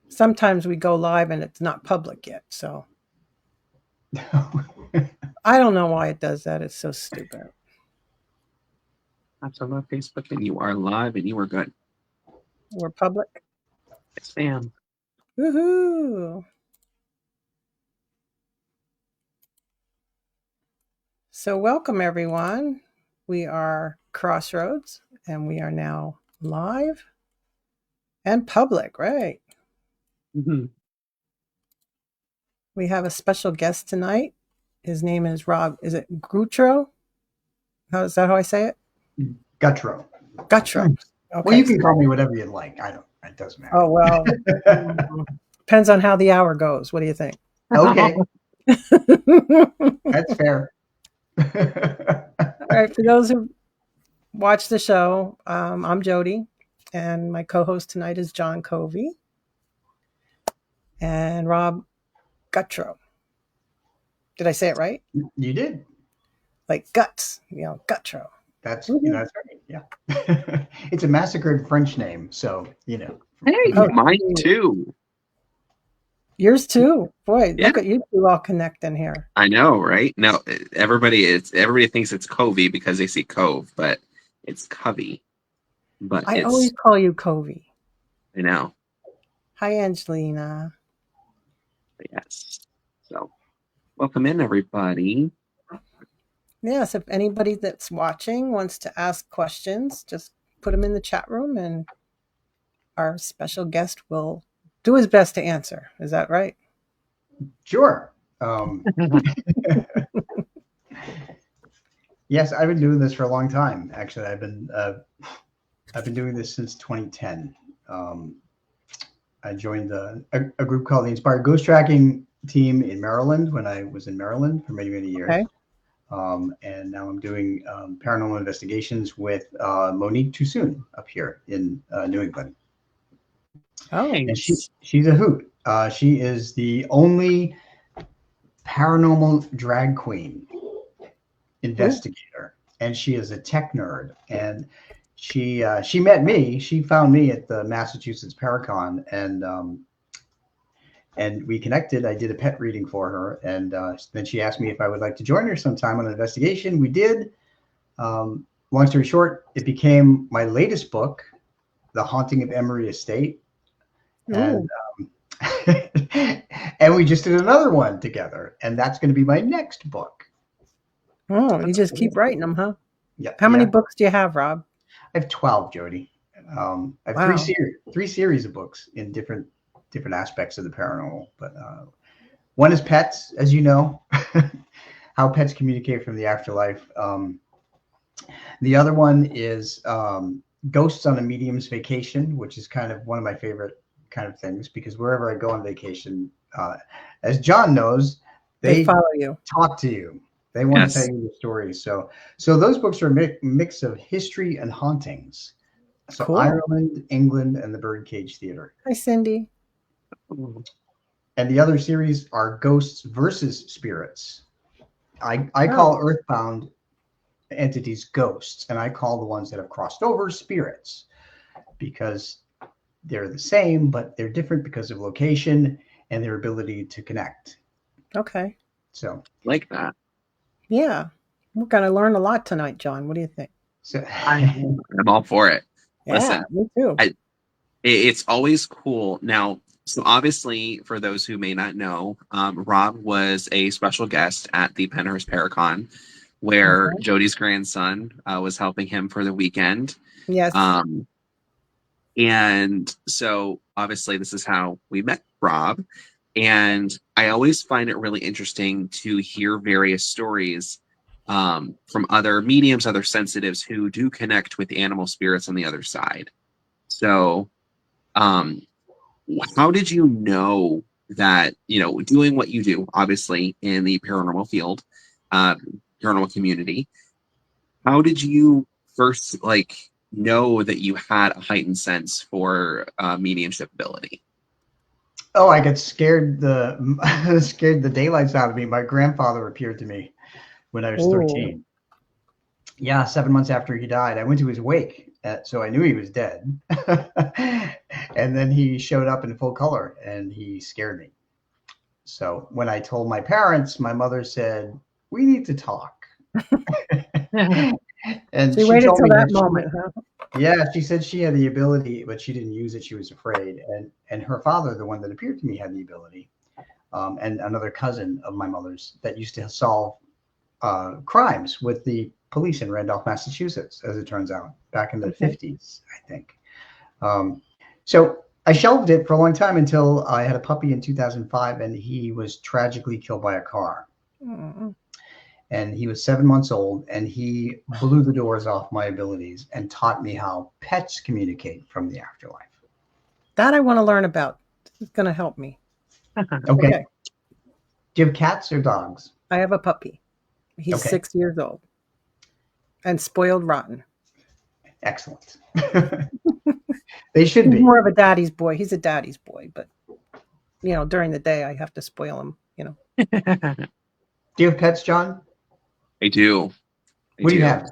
sometimes we go live and it's not public yet. So I don't know why it does that. It's so stupid. That's on Facebook, and you are live, and you are good. We're public. Yes, ma'am. Woohoo! So welcome everyone. We are Crossroads, and we are now live and public, right? Mm-hmm. We have a special guest tonight. His name is Rob. Is it Gutro? Is that how I say it? Gutro. Gutro. Okay. Well, you can call me whatever you like. I don't. It doesn't matter. Oh well. Depends on how the hour goes. What do you think? Okay. That's fair. All right. For those who watch the show, I'm Jodi, and my co-host tonight is John Covey and Rob Gutro. Did I say it right? You did. Like guts, Gutro. That's right. Yeah. It's a massacred French name, so Hey, mine too. Yours too. Boy, yeah. Look at you two all connecting here. I know, right? No, everybody thinks it's Covey because they see Cove, but it's Covey. But I always call you Covey. I know. Hi, Angelina. Yes. So, welcome in, everybody. Yes, if anybody that's watching wants to ask questions, just put them in the chat room and our special guest will do his best to answer. Is that right? Sure. Yes, I've been doing this for a long time. Actually, I've been doing this since 2010. I joined a group called the Inspired Ghost Tracking Team in Maryland when I was in Maryland for many, many years. Okay. And now I'm doing paranormal investigations with Monique Toussoon up here in New England. Oh, and she's a hoot. She is the only paranormal drag queen investigator, and she is a tech nerd. And she met me. She found me at the Massachusetts Paracon, and we connected. I did a pet reading for her, and then she asked me if I would like to join her sometime on an investigation. We did. Long story short, it became my latest book, The Haunting of Emery Estate. And and we just did another one together, and that's going to be my next book. Oh, you just keep writing them, huh? Yeah. How many books do you have, Rob? I have 12, Jodi. I have three series of books in different aspects of the paranormal. But one is pets, as you know, how pets communicate from the afterlife. The other one is Ghosts on a Medium's Vacation, which is kind of one of my favorite kind of things, because wherever I go on vacation, as John knows, they follow you, talk to you. They want to tell you the stories. So those books are a mix of history and hauntings. So cool. Ireland, England, and the Birdcage Theater. Hi, Cindy. And the other series are Ghosts versus Spirits. I call earthbound entities ghosts, and I call the ones that have crossed over spirits, because they're the same, but they're different because of location and their ability to connect. Okay. So like that. Yeah. We're going to learn a lot tonight, John. What do you think? So I'm all for it. Yeah, listen, me too. It's always cool. Now, so obviously, for those who may not know, Rob was a special guest at the Penhurst Paracon, where Jodie's grandson was helping him for the weekend. Yes. And so obviously this is how we met Rob. And I always find it really interesting to hear various stories from other mediums, other sensitives who do connect with animal spirits on the other side. So how did you know that, doing what you do, obviously, in the paranormal field, paranormal community, how did you first, know that you had a heightened sense for mediumship ability? Oh, I got scared the daylights out of me. My grandfather appeared to me when I was 13. Yeah, 7 months after he died. I went to his wake, So I knew he was dead. And then he showed up in full color and he scared me. So when I told my parents, my mother said, "We need to talk." And She she waited told till me that that moment, huh? yeah, she said she had the ability, but she didn't use it. She was afraid. And her father, the one that appeared to me, had the ability. And another cousin of my mother's that used to solve crimes with the police in Randolph, Massachusetts, as it turns out, back in the Okay. 50s, I think. So I shelved it for a long time until I had a puppy in 2005, and he was tragically killed by a car. Mm. And he was 7 months old, and he blew the doors off my abilities and taught me how pets communicate from the afterlife. That I want to learn about. This is going to help me. Okay. Do you have cats or dogs? I have a puppy. He's Okay. 6 years old and spoiled rotten. Excellent. They should He's be. more of a daddy's boy. He's a daddy's boy, but during the day I have to spoil him. Do you have pets, John? I do. What do you have?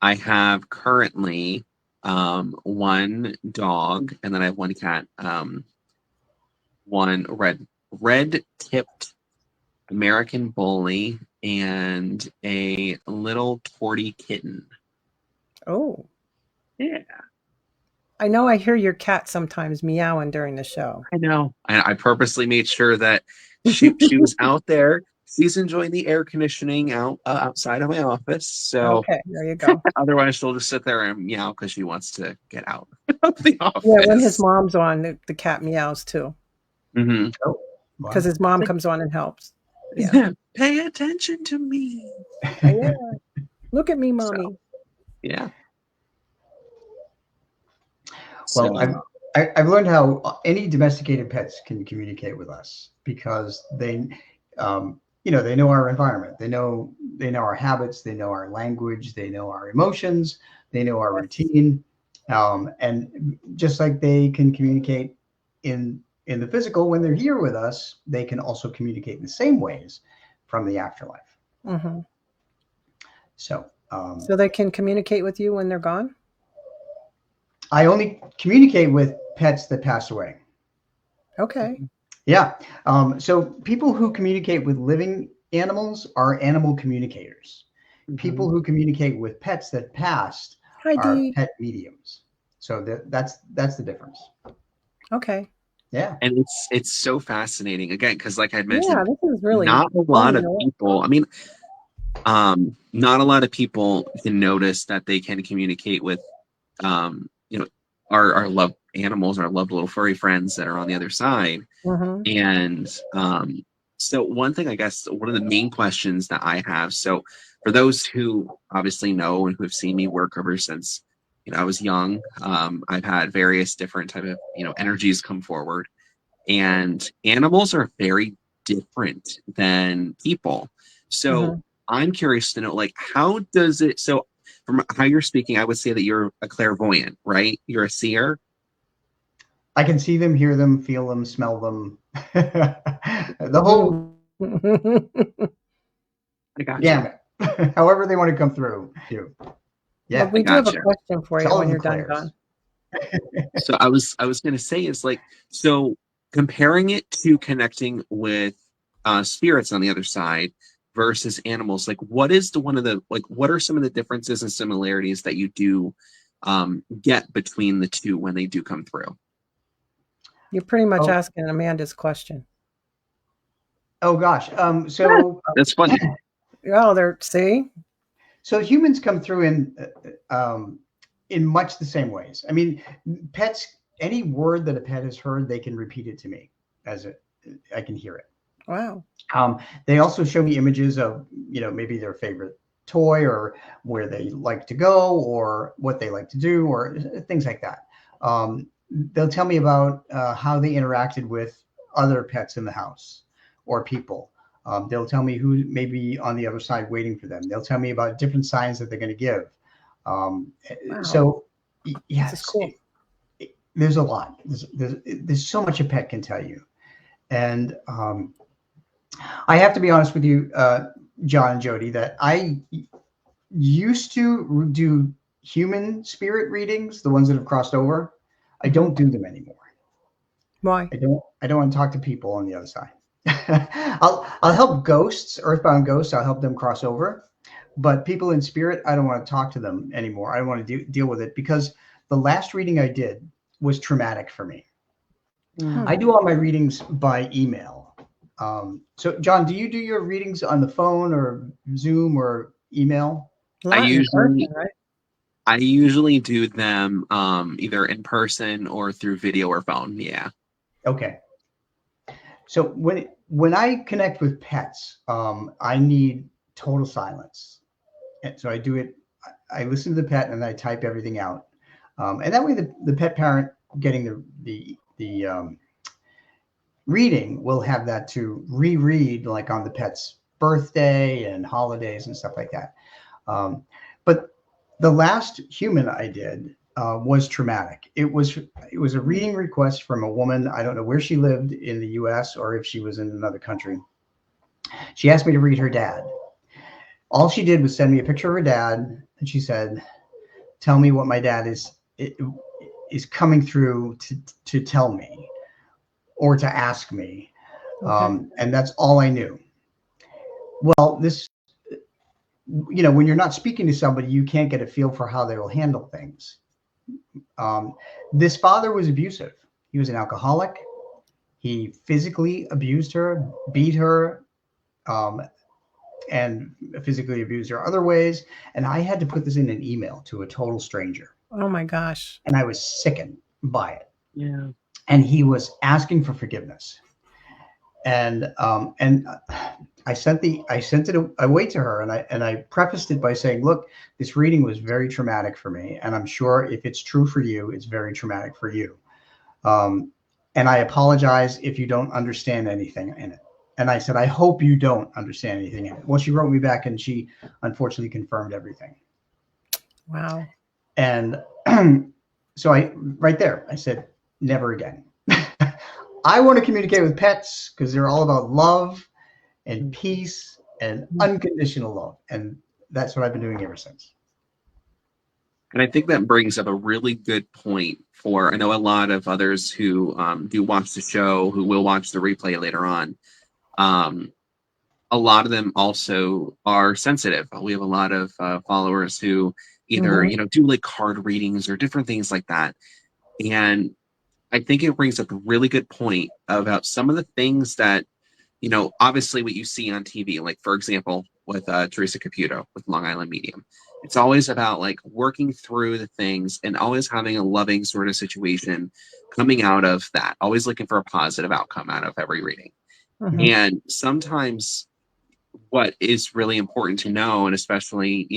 I have currently one dog, and then I have one cat. One red-tipped American bully and a little tortie kitten. Oh. Yeah. I know I hear your cat sometimes meowing during the show. I know. I purposely made sure that she was out there. She's enjoying the air conditioning outside of my office. So okay, there you go. Otherwise, she'll just sit there and meow because she wants to get out of the office. Yeah, when his mom's on, the cat meows too. Mm-hmm. Oh, because his mom comes on and helps. Yeah. Pay attention to me. Yeah. Look at me, mommy. So, yeah. Well, I've learned how any domesticated pets can communicate with us because they know our environment. They know our habits. They know our language. They know our emotions. They know our routine. And just like they can communicate in the physical when they're here with us, they can also communicate in the same ways from the afterlife. Mm-hmm. So they can communicate with you when they're gone? I only communicate with pets that pass away. Okay. Yeah. So people who communicate with living animals are animal communicators. Mm-hmm. People who communicate with pets that passed are pet mediums. So that's the difference. Okay. Yeah. And it's so fascinating again because, like I mentioned, this is really not a lot of people. I mean, not a lot of people can notice that they can communicate with, our loved animals, our loved little furry friends that are on the other side. Mm-hmm. And so one thing, I guess, one of the main questions that I have, so for those who obviously know and who have seen me work ever since, I was young, I've had various different type of, energies come forward, and animals are very different than people. So I'm curious to know, like, how does it, so from how you're speaking, I would say that you're a clairvoyant, right? You're a seer. I can see them, hear them, feel them, smell them. The whole gamut. However they want to come through. Yeah, well, we do have a question for you when you're done, John. So I was going to say is like, so comparing it to connecting with spirits on the other side versus animals, like what is what are some of the differences and similarities that you do get between the two when they do come through? You're pretty much asking Amanda's question. Oh gosh. So that's funny. Oh, see? So humans come through in much the same ways. I mean, pets, any word that a pet has heard, they can repeat it to me I can hear it. Wow. They also show me images of, maybe their favorite toy or where they like to go or what they like to do or things like that. They'll tell me about how they interacted with other pets in the house or people. They'll tell me who may be on the other side waiting for them. They'll tell me about different signs that they're going to give. Wow. So, yes, cool. There's a lot. There's so much a pet can tell you. And I have to be honest with you, John and Jodi, that I used to do human spirit readings, the ones that have crossed over, I don't do them anymore. Why? I don't want to talk to people on the other side. I'll help ghosts, earthbound ghosts. I'll help them cross over, but people in spirit, I don't want to talk to them anymore. I don't want to deal with it because the last reading I did was traumatic for me. I do all my readings by email. So, John, do you do your readings on the phone or Zoom or email? I usually do them either in person or through video or phone. Yeah. Okay. So when I connect with pets, I need total silence. And so I do it. I listen to the pet and I type everything out. And that way the pet parent getting the reading will have that to reread, like on the pet's birthday and holidays and stuff like that. But the last human I did was traumatic. It was a reading request from a woman. I don't know where she lived in the U.S. or if she was in another country. She asked me to read her dad. All she did was send me a picture of her dad, and she said, "Tell me what my dad is coming through to tell me or to ask me." Okay. And that's all I knew. Well, this, when you're not speaking to somebody, you can't get a feel for how they will handle things. This father was abusive. He was an alcoholic. He physically abused her, beat her, and physically abused her other ways. And I had to put this in an email to a total stranger. Oh my gosh. And I was sickened by it. Yeah. And he was asking for forgiveness. And I sent it away to her, and I prefaced it by saying, "Look, this reading was very traumatic for me, and I'm sure if it's true for you, it's very traumatic for you. And I apologize if you don't understand anything in it." And I said, "I hope you don't understand anything in it." Well, she wrote me back, and she unfortunately confirmed everything. Wow. And so right there, I said, never again. I want to communicate with pets because they're all about love and peace and unconditional love. And that's what I've been doing ever since. And I think that brings up a really good point I know a lot of others who do watch the show, who will watch the replay later on. A lot of them also are sensitive. We have a lot of followers who either, do like card readings or different things like that. And I think it brings up a really good point about some of the things that, obviously what you see on TV, like, for example, with Teresa Caputo with Long Island Medium. It's always about like working through the things and always having a loving sort of situation coming out of that, always looking for a positive outcome out of every reading. Mm-hmm. And sometimes what is really important to know, and especially,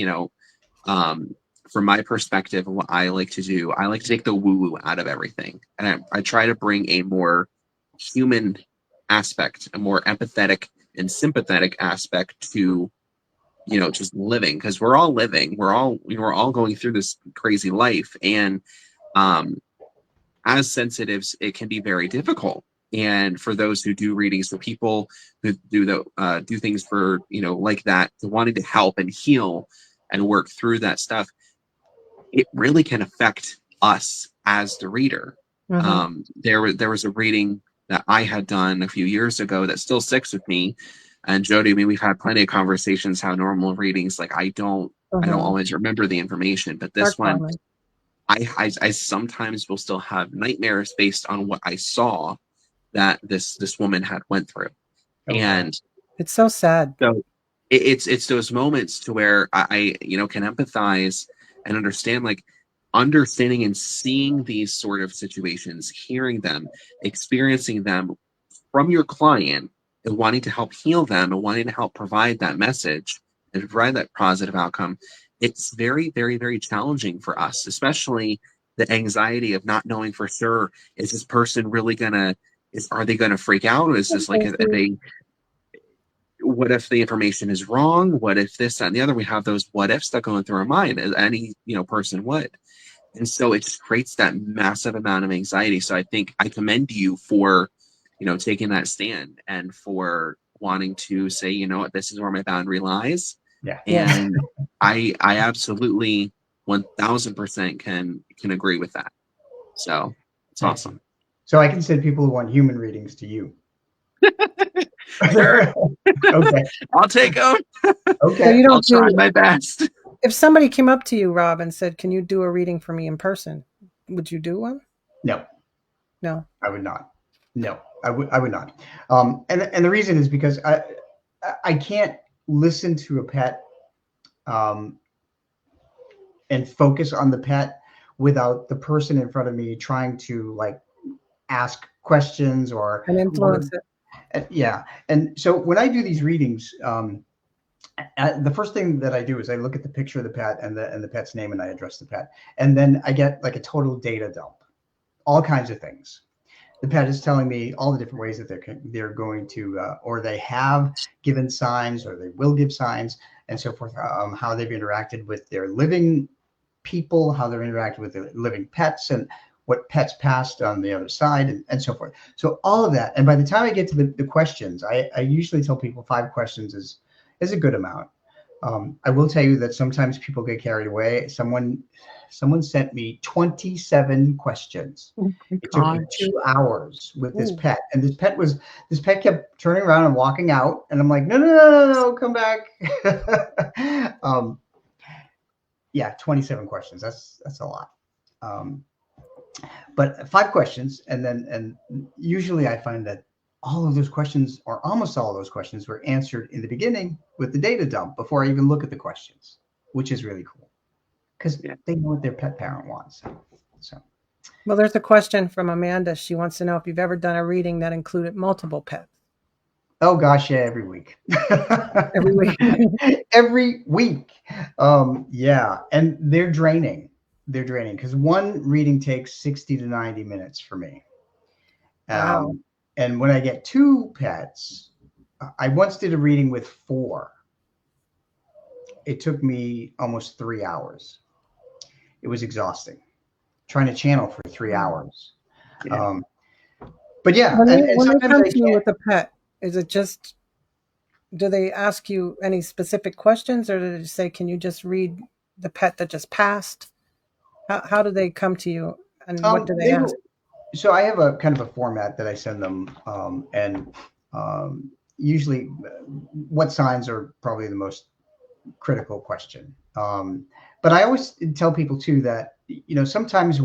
from my perspective, what I like to do, I like to take the woo-woo out of everything. And I try to bring a more human aspect, a more empathetic and sympathetic aspect to, just living. Because we're all living. We're all going through this crazy life. And as sensitives, it can be very difficult. And for those who do readings, for people who do things for, like that, wanting to help and heal and work through that stuff, it really can affect us as the reader. Mm-hmm. There was a reading that I had done a few years ago that still sticks with me. And Jodi, we've had plenty of conversations how normal readings, like I don't always remember the information, but this one, I sometimes will still have nightmares based on what I saw that this woman had went through. Okay. And it's so sad. So it's those moments to where I can empathize and understand, like understanding and seeing these sort of situations, hearing them, experiencing them from your client, and wanting to help heal them and wanting to help provide that message and provide that positive outcome. It's very, very, very challenging for us, especially the anxiety of not knowing for sure, is this person really are they gonna freak out? Or is this like, what if the information is wrong? What if this, that, and the other? We have those what ifs that go through our mind, as any person would. And so it just creates that massive amount of anxiety. So I think I commend you for, taking that stand and for wanting to say, what, this is where my boundary lies. Yeah. And I absolutely 1000% can agree with that. So it's awesome. So I can send people who want human readings to you. Sure. Okay. I'll take them. Okay. So you I'll don't try do, my best. if somebody came up to you, Rob, and said, "Can you do a reading for me in person?" Would you do one? No, No. I would not. No, I would not. And the reason is because I can't listen to a pet and focus on the pet without the person in front of me trying to like ask questions or And influence it. yeah. And so when I do these readings, the first thing that I do is I look at the picture of the pet and the pet's name, and I address the pet, and then I get like a total data dump, all kinds of things. The pet is telling me all the different ways that they're going to, or they have given signs, or they will give signs, and so forth. How they've interacted with their living people, how they're interacting with the living pets, and what pets passed on the other side, and so forth. So all of that, and by the time I get to the questions, I usually tell people 5 questions is a good amount. I will tell you that sometimes people get carried away. Someone sent me 27 questions. Oh my It took me gosh. 2 hours with this Ooh. pet, and this pet kept turning around and walking out, and I'm like, no, come back. Yeah, 27 questions. That's a lot. But 5 questions, and usually I find that all of those questions, or almost all of those questions, were answered in the beginning with the data dump before I even look at the questions, which is really cool because they know what their pet parent wants. So, Well, there's a question from Amanda. She wants to know if you've ever done a reading that included multiple pets. oh gosh, yeah, every week. Every week. Every week. Yeah, and they're draining. They're draining because one reading takes 60 to 90 minutes for me. Wow. And when I get 2 pets, I once did a reading with 4. It took me almost 3 hours. It was exhausting trying to channel for 3 hours. Yeah. But yeah, When and they sometimes come I to you can't. with a pet, is it just, do they ask you any specific questions, or do they say, "Can you just read the pet that just passed"? How do they come to you, and what do they They ask? will. So I have a kind of a format that I send them, and usually, what signs are probably the most critical question. But I always tell people too that sometimes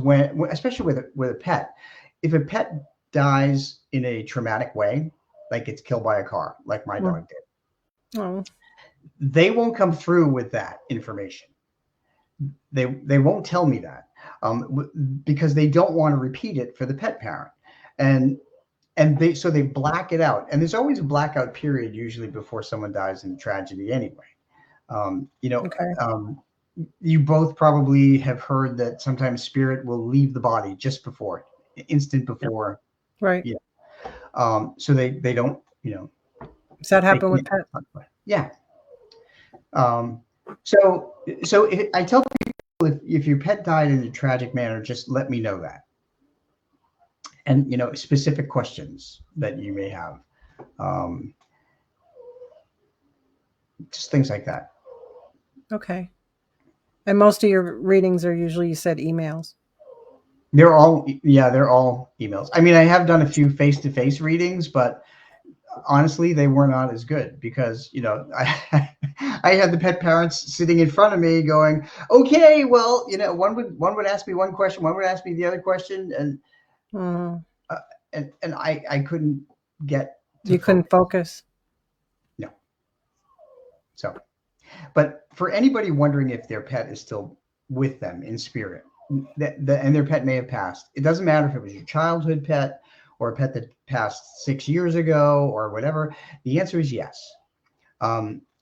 especially with a pet, if a pet dies in a traumatic way, like gets killed by a car, like my dog did, Oh, they won't come through with that information. They won't tell me that because they don't want to repeat it for the pet parent, and they black it out. And there's always a blackout period usually before someone dies in tragedy anyway. okay. You both probably have heard that sometimes spirit will leave the body just before, instant before. Right. So they don't, Does that they happen with can't pets? talk about it. Yeah. So I tell people, if your pet died in a tragic manner, just let me know that. And, specific questions that you may have. Just things like that. Okay. And most of your readings are usually, you said, emails. They're all emails. I mean, I have done a few face-to-face readings, but honestly, they were not as good because, I had the pet parents sitting in front of me going, okay, well, one would ask me one question, one would ask me the other question. And, and I couldn't get to You couldn't focus. No. So, but for anybody wondering if their pet is still with them in spirit, and their pet may have passed, it doesn't matter if it was your childhood pet or a pet that passed 6 years ago or whatever. The answer is yes.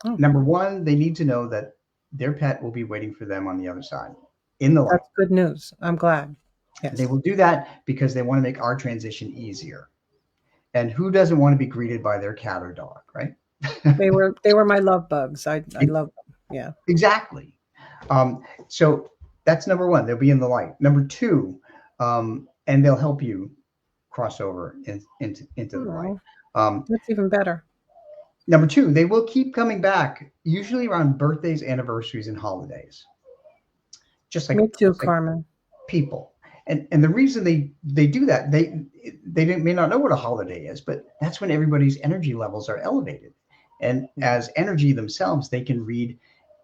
Number one, they need to know that their pet will be waiting for them on the other side in the light. That's good news. I'm glad. Yes. They will do that because they want to make our transition easier. And who doesn't want to be greeted by their cat or dog, right? They were my love bugs. I love them. Yeah. Exactly. So that's number one. They'll be in the light. Number two, and they'll help you cross over into the light. That's even better. Number two, they will keep coming back, usually around birthdays, anniversaries, and holidays. just like Me too, just like Carmen. people. And the reason they do that, they may not know what a holiday is, but that's when everybody's energy levels are elevated. And as energy themselves, they can read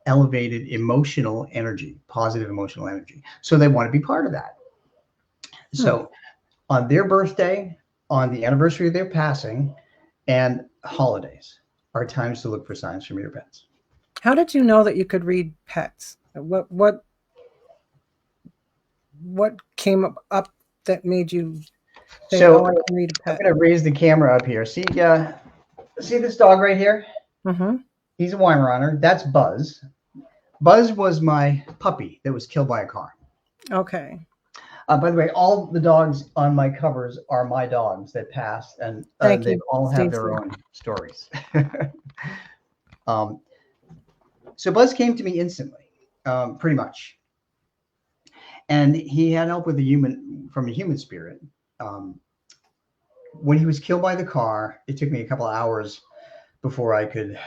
elevated emotional energy, positive emotional energy. So they want to be part of that. So on their birthday, on the anniversary of their passing, and holidays are times to look for signs from your pets. How did you know that you could read pets? What came up that made you say, So "Oh, I can read a I'm pet"? going to raise the camera up here. See this dog right here? Mm-hmm. He's a Weimaraner. That's Buzz. Buzz was my puppy that was killed by a car. Okay. By the way, all the dogs on my covers are my dogs that passed, and Thank they you, all have their Stacy. own stories. So Buzz came to me instantly, pretty much, and he had help with a human spirit. When he was killed by the car, it took me a couple of hours before I could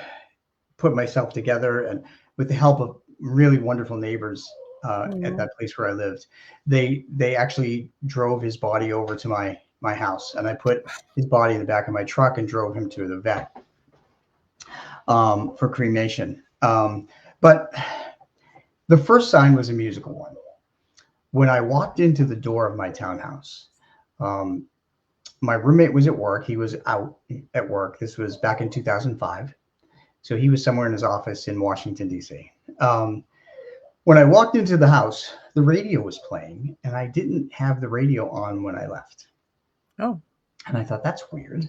put myself together, and with the help of really wonderful neighbors at that place where I lived, they actually drove his body over to my house, and I put his body in the back of my truck and drove him to the vet for cremation. But the first sign was a musical one. When I walked into the door of my townhouse, my roommate was at work. He was out at work. This was back in 2005. So he was somewhere in his office in Washington, D.C. When I walked into the house, the radio was playing, and I didn't have the radio on when I left. Oh. And I thought, that's weird.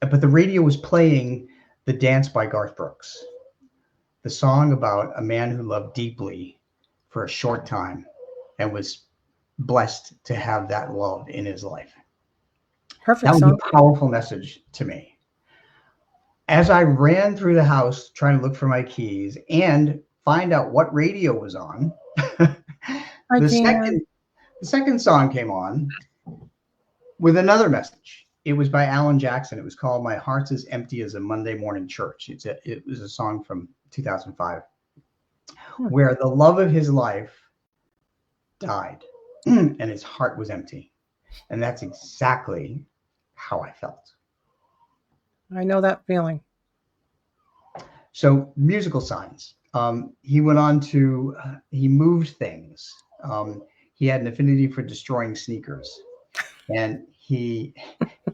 But the radio was playing The Dance by Garth Brooks, the song about a man who loved deeply for a short time and was blessed to have that love in his life. Perfect That was song. a powerful message to me. As I ran through the house trying to look for my keys and find out what radio was on, the second song came on with another message. It was by Alan Jackson. It was called "My Heart's as Empty as a Monday Morning Church." It was a song from 2005, where the love of his life died and his heart was empty. And that's exactly how I felt. I know that feeling. So musical signs. He went on to, he moved things. He had an affinity for destroying sneakers. And he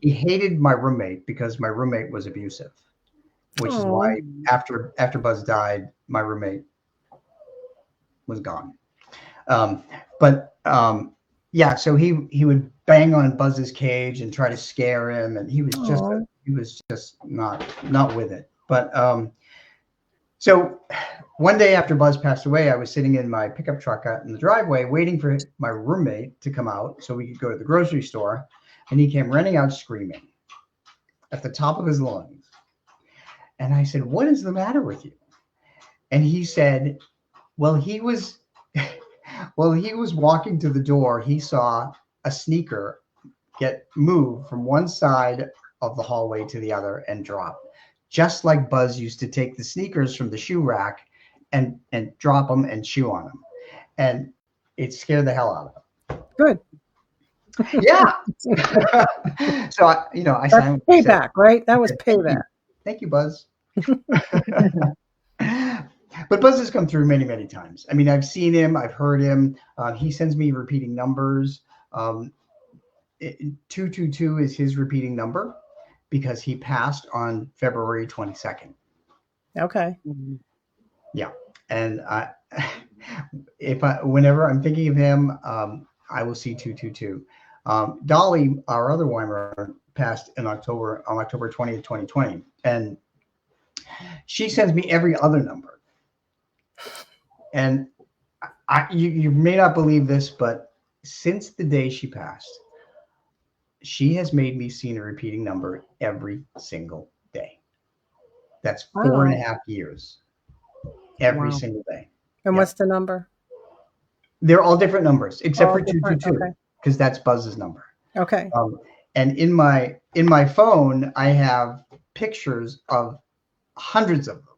hated my roommate because my roommate was abusive, which is why after Buzz died, my roommate was gone. Yeah, so he would bang on Buzz's cage and try to scare him, and he was just not with it. But so one day after Buzz passed away, I was sitting in my pickup truck out in the driveway waiting for my roommate to come out so we could go to the grocery store, and he came running out screaming at the top of his lungs. And I said, "What is the matter with you?" And he said, well, he was walking to the door. He saw a sneaker get moved from one side of the hallway to the other and drop, just like Buzz used to take the sneakers from the shoe rack and drop them and chew on them. And it scared the hell out of him. Good. Yeah. So, I That's payback, right? That was payback. Thank you, Buzz. But Buzz has come through many, many times. I mean, I've seen him, I've heard him. He sends me repeating numbers. 222 is his repeating number because he passed on February 22nd. Okay. Yeah. And whenever I'm thinking of him, I will see 222. Dolly, our other Weimaraner, passed on October 20th, 2020. And she sends me every other number. And you may not believe this, but since the day she passed, she has made me see a repeating number every single day. That's 4.5 years. Every single day. And what's the number? They're all different numbers, except for 222, because that's Buzz's number. Okay. And in my phone, I have pictures of hundreds of them.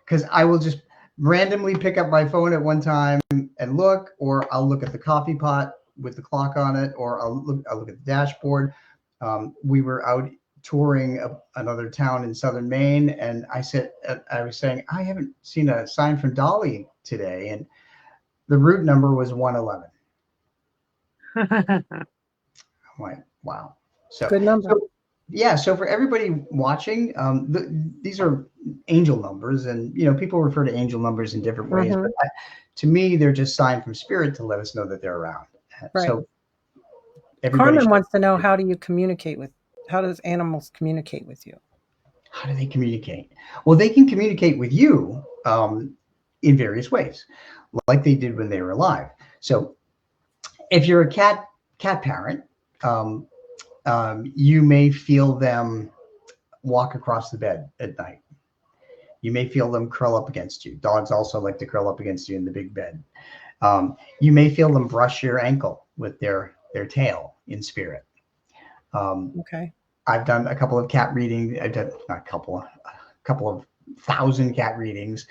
Because I will just randomly pick up my phone at one time and look, or I'll look at the coffee pot with the clock on it, or I'll look at the dashboard. We were out touring another town in southern Maine, and I was saying, I haven't seen a sign from Dolly today, and the route number was 111. I'm like, wow. So good number. So for everybody watching, these are angel numbers, and people refer to angel numbers in different ways. Mm-hmm. But to me, they're just sign from spirit to let us know that they're around. Right. So Carmen wants to know, how does animals communicate with you? How do they communicate? Well, they can communicate with you in various ways, like they did when they were alive. So if you're a cat parent, you may feel them walk across the bed at night. You may feel them curl up against you. Dogs also like to curl up against you in the big bed. You may feel them brush your ankle with their tail in spirit. Okay. I've done a couple of cat readings. I've done not a couple of 1,000 cat readings.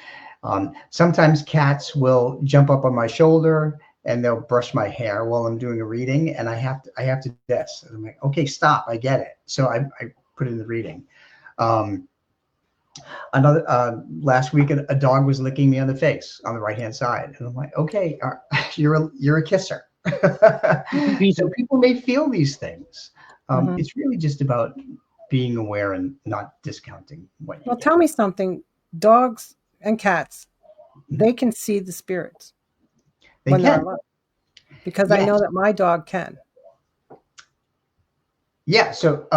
Sometimes cats will jump up on my shoulder and they'll brush my hair while I'm doing a reading, and I have to do this. And I'm like, okay, stop, I get it. So I put it in the reading. Last week, a dog was licking me on the face on the right-hand side, and I'm like, okay, you're a kisser. So people may feel these things. It's really just about being aware and not discounting what you get. Tell me something. Dogs and cats, they can see the spirits when they're alive. Because yes. I know that my dog can. Yeah. So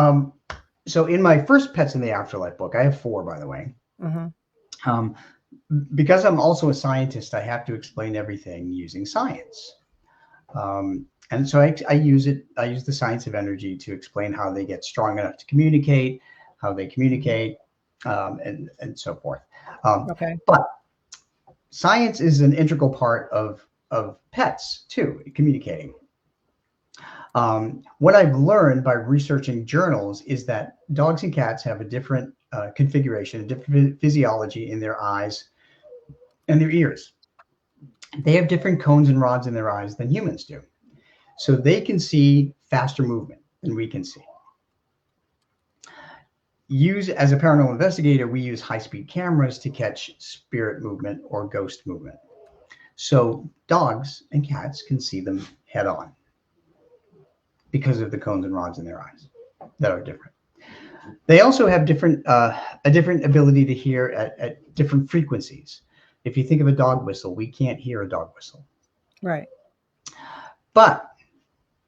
in my first Pets in the Afterlife book, I have 4, by the way. Mm-hmm. Because I'm also a scientist, I have to explain everything using science. And so I use the science of energy to explain how they get strong enough to communicate, how they communicate, and so forth. Okay. But science is an integral part of pets too, communicating. What I've learned by researching journals is that dogs and cats have a different configuration, a different physiology in their eyes and their ears. They have different cones and rods in their eyes than humans do. So they can see faster movement than we can see. As a paranormal investigator, we use high-speed cameras to catch spirit movement or ghost movement. So dogs and cats can see them head on because of the cones and rods in their eyes that are different. They also have a different ability to hear at different frequencies. If you think of a dog whistle, we can't hear a dog whistle. Right. But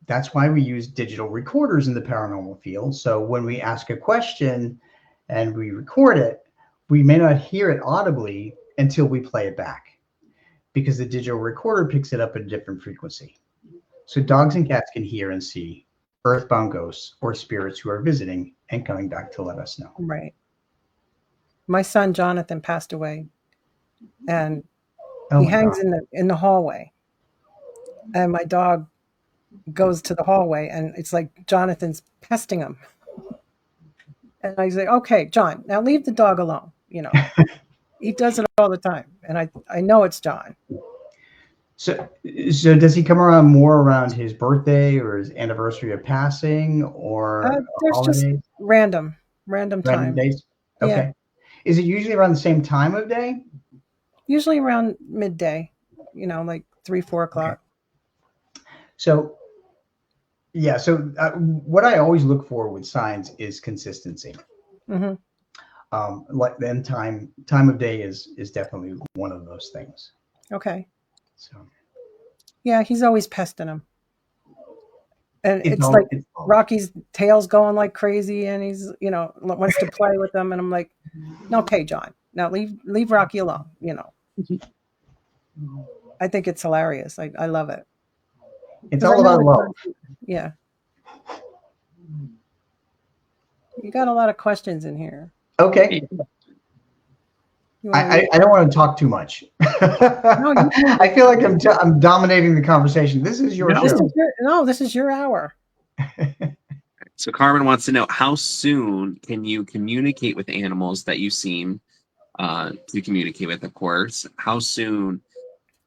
that's why we use digital recorders in the paranormal field. So when we ask a question and we record it, we may not hear it audibly until we play it back, because the digital recorder picks it up at a different frequency. So dogs and cats can hear and see earthbound ghosts or spirits who are visiting and coming back to let us know. Right. My son Jonathan passed away, and he hangs in the hallway, and my dog goes to the hallway, and it's like Jonathan's pesting him. And I say, okay, John, now leave the dog alone. He does it all the time, and I know it's John. So does he come around more around his birthday or his anniversary of passing, or there's holidays? Just random time. Days? Okay. Yeah. Is it usually around the same time of day? Usually around midday, like 3-4 o'clock. Okay. So, yeah. So what I always look for with signs is consistency. Mm-hmm. Then time of day is definitely one of those things. Okay. So. Yeah, he's always pesting him. And it's like Rocky's tail's going like crazy, and he's, wants to play with them. And I'm like, okay, John, now leave Rocky alone. I think it's hilarious. I love it. It's all about love. Yeah. You got a lot of questions in here. Okay. I don't want to talk too much. I feel like I'm dominating the conversation. This is your show. This is your hour. So Carmen wants to know, how soon can you communicate with animals that you've seen to communicate with, of course. How soon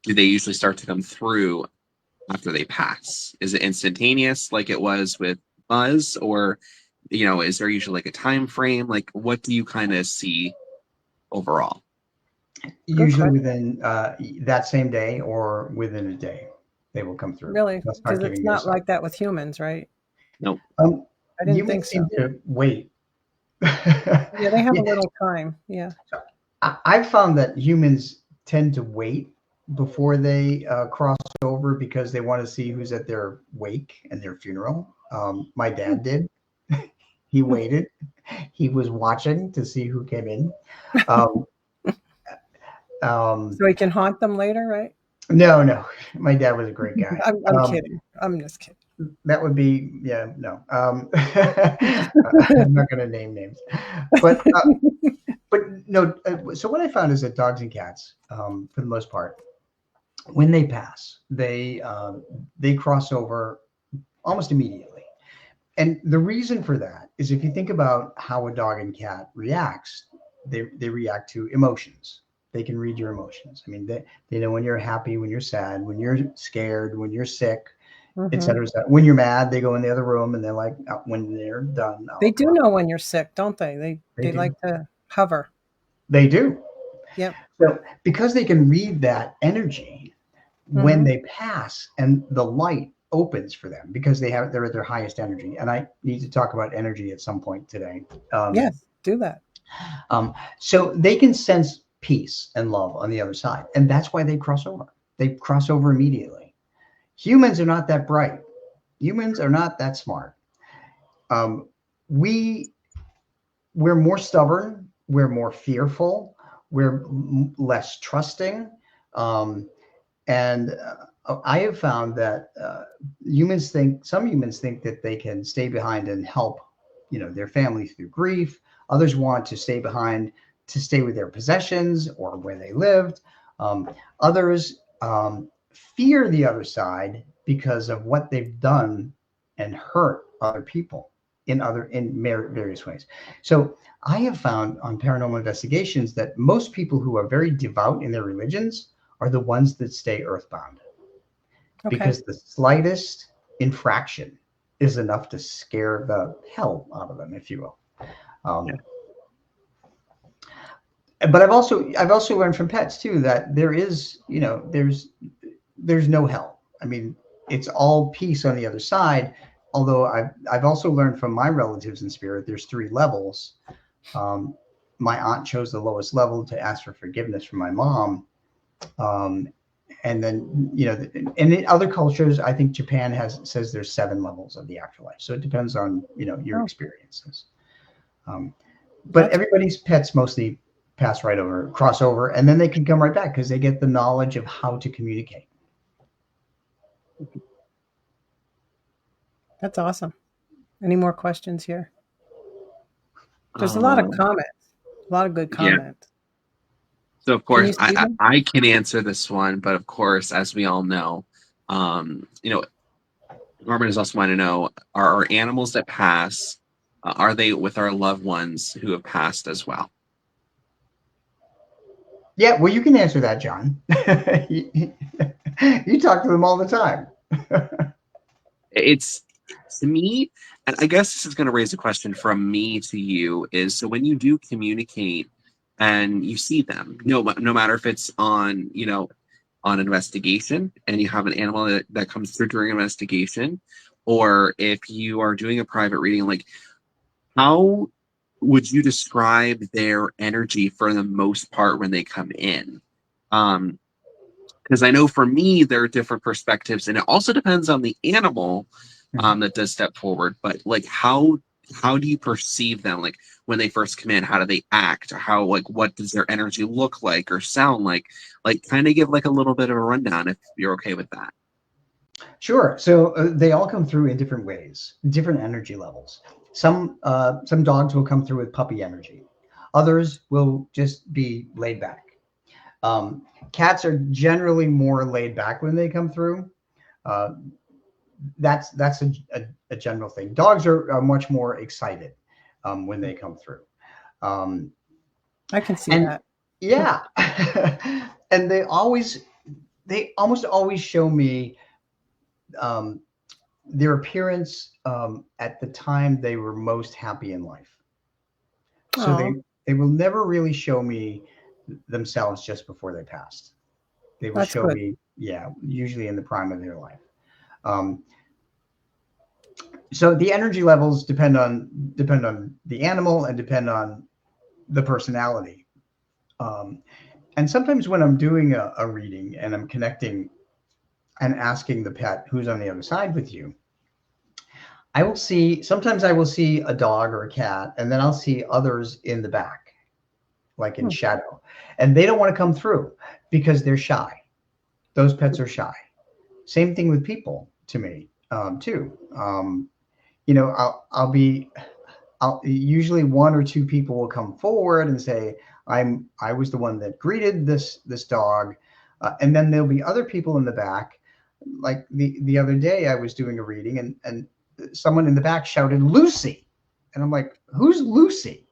do they usually start to come through after they pass? Is it instantaneous like it was with Buzz, or is there usually like a time frame? Like, what do you kind of see overall? Usually within that same day or within a day, they will come through. Really? Because it's not like that with humans, right? Nope. I didn't think so. Seem to wait. Yeah, they have a little time. Yeah. I've found that humans tend to wait before they cross over because they want to see who's at their wake and their funeral. My dad did. He waited. He was watching to see who came in. So he can haunt them later, right? No. My dad was a great guy. I'm kidding. I'm just kidding. That would be, no. I'm not going to name names, but no. So what I found is that dogs and cats, for the most part, when they pass, they cross over almost immediately. And the reason for that is if you think about how a dog and cat reacts, they react to emotions. They can read your emotions. I mean, they know when you're happy, when you're sad, when you're scared, when you're sick, et cetera, et cetera. When you're mad, they go in the other room and they're like, when they're done. They do know when you're sick, don't they? They like to hover. They do. Yep. So because they can read that energy, when they pass and the light opens for them because they're at their highest energy. And I need to talk about energy at some point today. Yes, do that. So they can sense peace and love on the other side. And that's why they cross over. They cross over immediately. Humans are not that bright. Humans are not that smart. We're more stubborn. We're more fearful. We're less trusting. And I have found that some humans think that they can stay behind and help, their family through grief. Others want to stay behind to stay with their possessions or where they lived. Others fear the other side because of what they've done and hurt other people in various ways. So I have found on paranormal investigations that most people who are very devout in their religions are the ones that stay earthbound. Okay. Because the slightest infraction is enough to scare the hell out of them, if you will. But I've also learned from pets too that there is, there's no hell. I mean, it's all peace on the other side. Although I've also learned from my relatives in spirit, there's 3 levels. My aunt chose the lowest level to ask for forgiveness from my mom. And then, and in other cultures, I think Japan says there's 7 levels of the afterlife. So it depends on, your experiences. But everybody's pets mostly cross over, and then they can come right back because they get the knowledge of how to communicate. That's awesome. Any more questions here? There's a lot of comments, a lot of good comments. So, of course, I can answer this one, but of course, as we all know, Norman is also wanting to know, are our animals that pass, are they with our loved ones who have passed as well? Yeah, well, you can answer that, John. You talk to them all the time. It's, to me, and I guess this is going to raise a question from me to you, is so when you do communicate and you see them, no matter if it's on, on investigation and you have an animal that comes through during investigation, or if you are doing a private reading, like, how would you describe their energy for the most part when they come in? Because I know for me, there are different perspectives, and it also depends on the animal that does step forward. But like, how do you perceive them? Like when they first come in, how do they act? Or how, like, what does their energy look like or sound like? Like, kind of give like a little bit of a rundown if you're okay with that. Sure. So they all come through in different ways, different energy levels. Some dogs will come through with puppy energy. Others will just be laid back. Cats are generally more laid back when they come through. That's a general thing. Dogs are much more excited when they come through. I can see that. Yeah. And they almost always show me um, their appearance at the time they were most happy in life. So Oh, they will never really show me themselves just before they passed. They will that's show good. me, yeah, usually in the prime of their life. Um, so the energy levels depend on the animal and depend on the personality. Um, and sometimes when I'm doing a reading and I'm connecting and asking the pet who's on the other side with you, sometimes I will see a dog or a cat, and then I'll see others in the back, like in Hmm. shadow, and they don't want to come through because they're shy. Those pets are shy. Same thing with people to me, too. I'll usually one or two people will come forward and say, I was the one that greeted this dog. And then there'll be other people in the back. Like the other day I was doing a reading and someone in the back shouted Lucy. And I'm like, who's Lucy?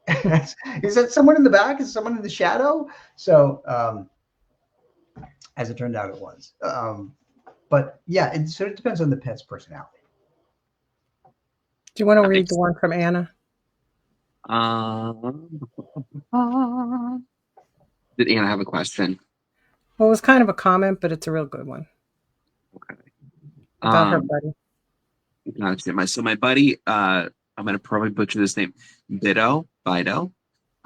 Is that someone in the back? Is someone in the shadow? So as it turned out, it was. But yeah, so it depends on the pet's personality. Do you want to That read the makes one from Anna? Did Anna have a question? Well, it was kind of a comment, but it's a real good one Okay. about her buddy. Gotcha. So my buddy, I'm gonna probably butcher this name, Bido,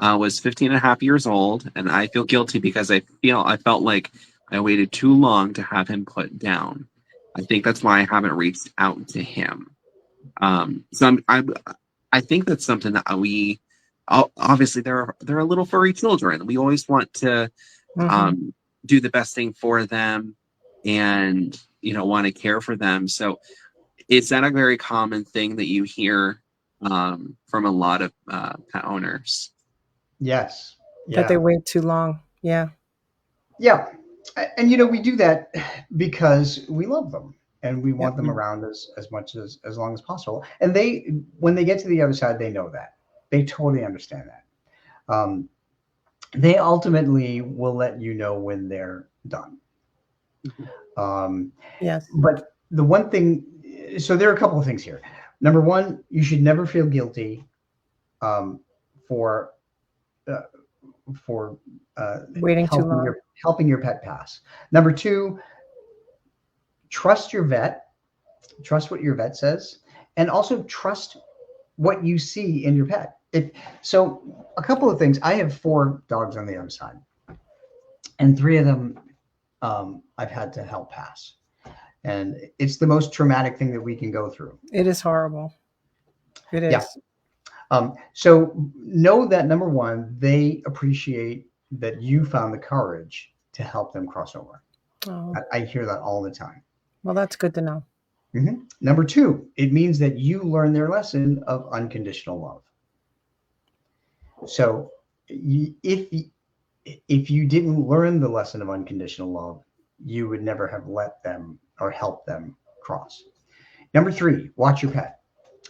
was 15 and a half years old, and I feel guilty because I felt like I waited too long to have him put down. I think that's why I haven't reached out to him. I think that's something that obviously they're a little furry children. We always want to Mm-hmm. do the best thing for them, and want to care for them. So is that a very common thing that you hear from a lot of pet owners? Yes. That they Yeah. wait too long. Yeah. Yeah. And we do that because we love them and we Yep. want them around us as much as long as possible. And when they get to the other side, they know that. They totally understand that. They ultimately will let you know when they're done. Um, Yes. but the one thing, so there are a couple of things here. Number one, you should never feel guilty um, for uh, for Waiting too helping long. your pet pass. Number two, trust your vet, trust what your vet says, and also trust what you see in your pet. So a couple of things. I have 4 dogs on the other side, and 3 of them I've had to help pass, and it's the most traumatic thing that we can go through. It is horrible. It Yeah. is. So know that number one, they appreciate that you found the courage to help them cross over. Oh, I hear that all the time. well, that's good to know. Number two, it means that you learn their lesson of unconditional love. So if you didn't learn the lesson of unconditional love, you would never have let them or helped them cross. Number three, watch your pet.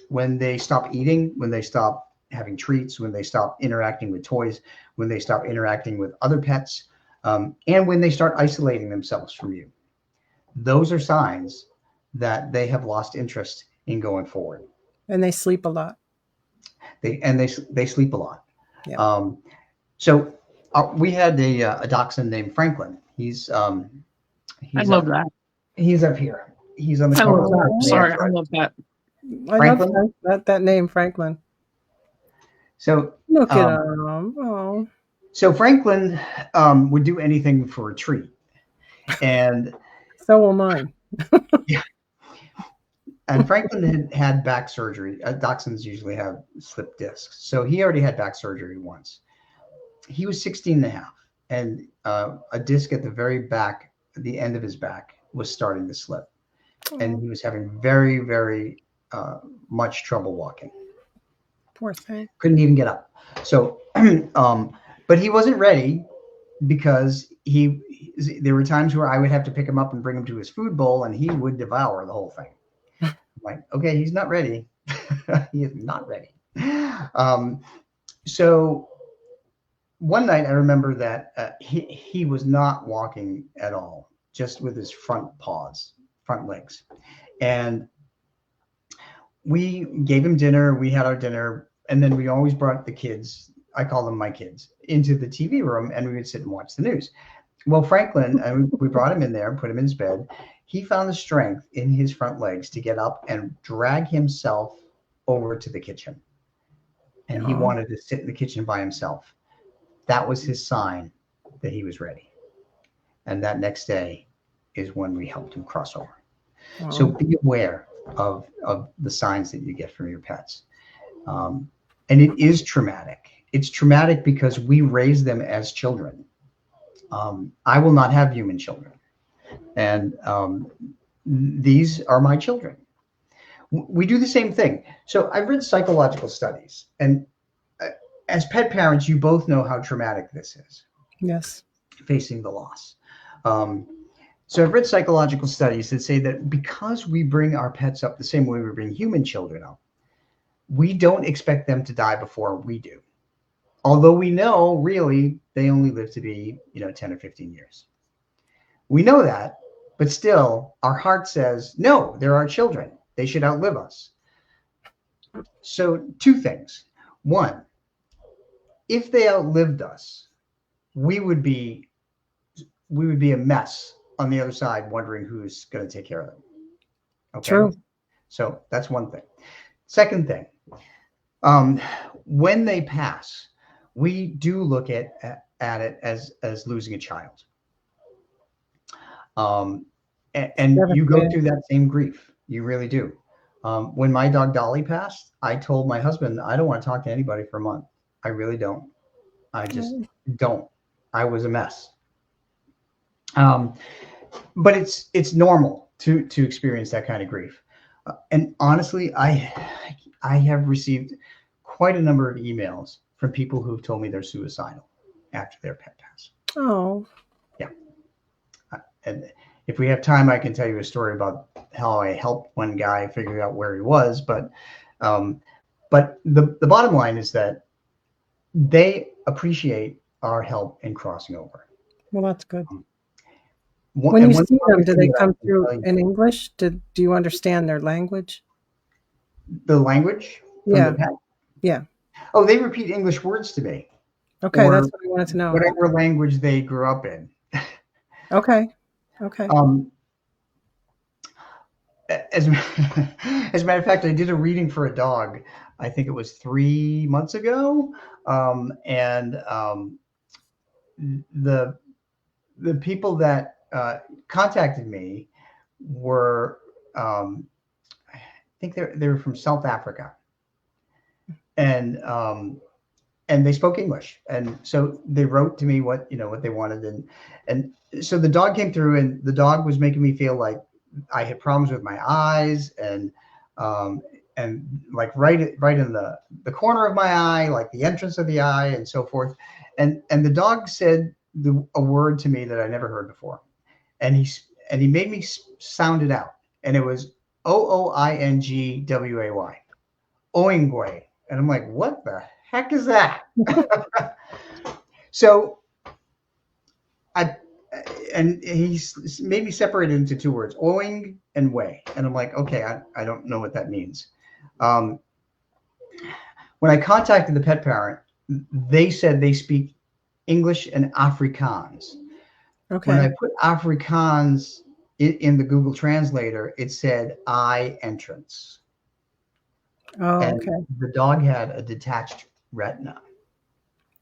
When they stop eating, when they stop having treats, when they stop interacting with toys, when they stop interacting with other pets, and when they start isolating themselves from you. Those are signs that they have lost interest in going forward. And they sleep a lot. They sleep a lot. Yeah. So we had a dachshund named Franklin. He's I up, love that. he's up here. He's on the I cover. love that. Sorry, I love that. I Franklin? love that name, Franklin. So Look at him. Oh. So Franklin would do anything for a treat, and So will mine. yeah, and Franklin had back surgery. Dachshunds usually have slip discs, so he already had back surgery once. He was 16 and a half, and a disc at the very back, at the end of his back, was starting to slip, and he was having very, very much trouble walking. Poor thing. Couldn't even get up. So, but he wasn't ready because there were times where I would have to pick him up and bring him to his food bowl, and he would devour the whole thing. I'm like, okay, he's not ready. He is not ready. So one night I remember that he was not walking at all, just with his front legs. And we gave him dinner. We had our dinner. And then we always brought the kids, I call them my kids, into the TV room, and we would sit and watch the news. Well, Franklin, we brought him in there and put him in his bed. He found the strength in his front legs to get up and drag himself over to the kitchen. And he wanted to sit in the kitchen by himself. That was his sign that he was ready. And that next day is when we helped him cross over. So be aware of the signs that you get from your pets. And it is traumatic. It's traumatic because we raise them as children. I will not have human children. And these are my children. We do the same thing. So I've read psychological studies. And as pet parents, you both know how traumatic this is. Yes. Facing the loss. So I've read psychological studies that say that because we bring our pets up the same way we bring human children up, we don't expect them to die before we do. Although we know really they only live to be, 10 or 15 years. We know that, but still our heart says, no, they're our children. They should outlive us. So two things. One, if they outlived us, we would be a mess on the other side, wondering who's going to take care of them. Okay. True. So that's one thing. Second thing, when they pass, we do look at it as losing a child. And you go through that same grief. You really do. When my dog Dolly passed, I told my husband, I don't want to talk to anybody for a month. I really don't. I just don't. I was a mess. But it's normal to experience that kind of grief. And honestly, I have received quite a number of emails from people who've told me they're suicidal after their pet passed. Oh. Yeah. And if we have time, I can tell you a story about how I helped one guy figure out where he was. But the bottom line is that they appreciate our help in crossing over. Well, that's good. When you see them, do they come through in English? Do you understand their language? The language? Yeah. The pet? Yeah. Oh, they repeat English words to me. Okay, that's what I wanted to know. Whatever language they grew up in. Okay. As a matter of fact, I did a reading for a dog. I think it was 3 months ago, and the people that contacted me were, I think they were from South Africa, and they spoke English, and so they wrote to me what they wanted, and so the dog came through, and the dog was making me feel like I had problems with my eyes, and like right in the corner of my eye, like the entrance of the eye, and so forth, and the dog said a word to me that I never heard before, and he made me sound it out, and it was Oingway, Oingway, and I'm like, what the heck is that? So and he made me separate it into two words, oing and way. And I'm like, okay, I don't know what that means. When I contacted the pet parent, they said they speak English and Afrikaans. Okay. When I put Afrikaans in the Google Translator, it said eye entrance. Oh, and okay. The dog had a detached retina.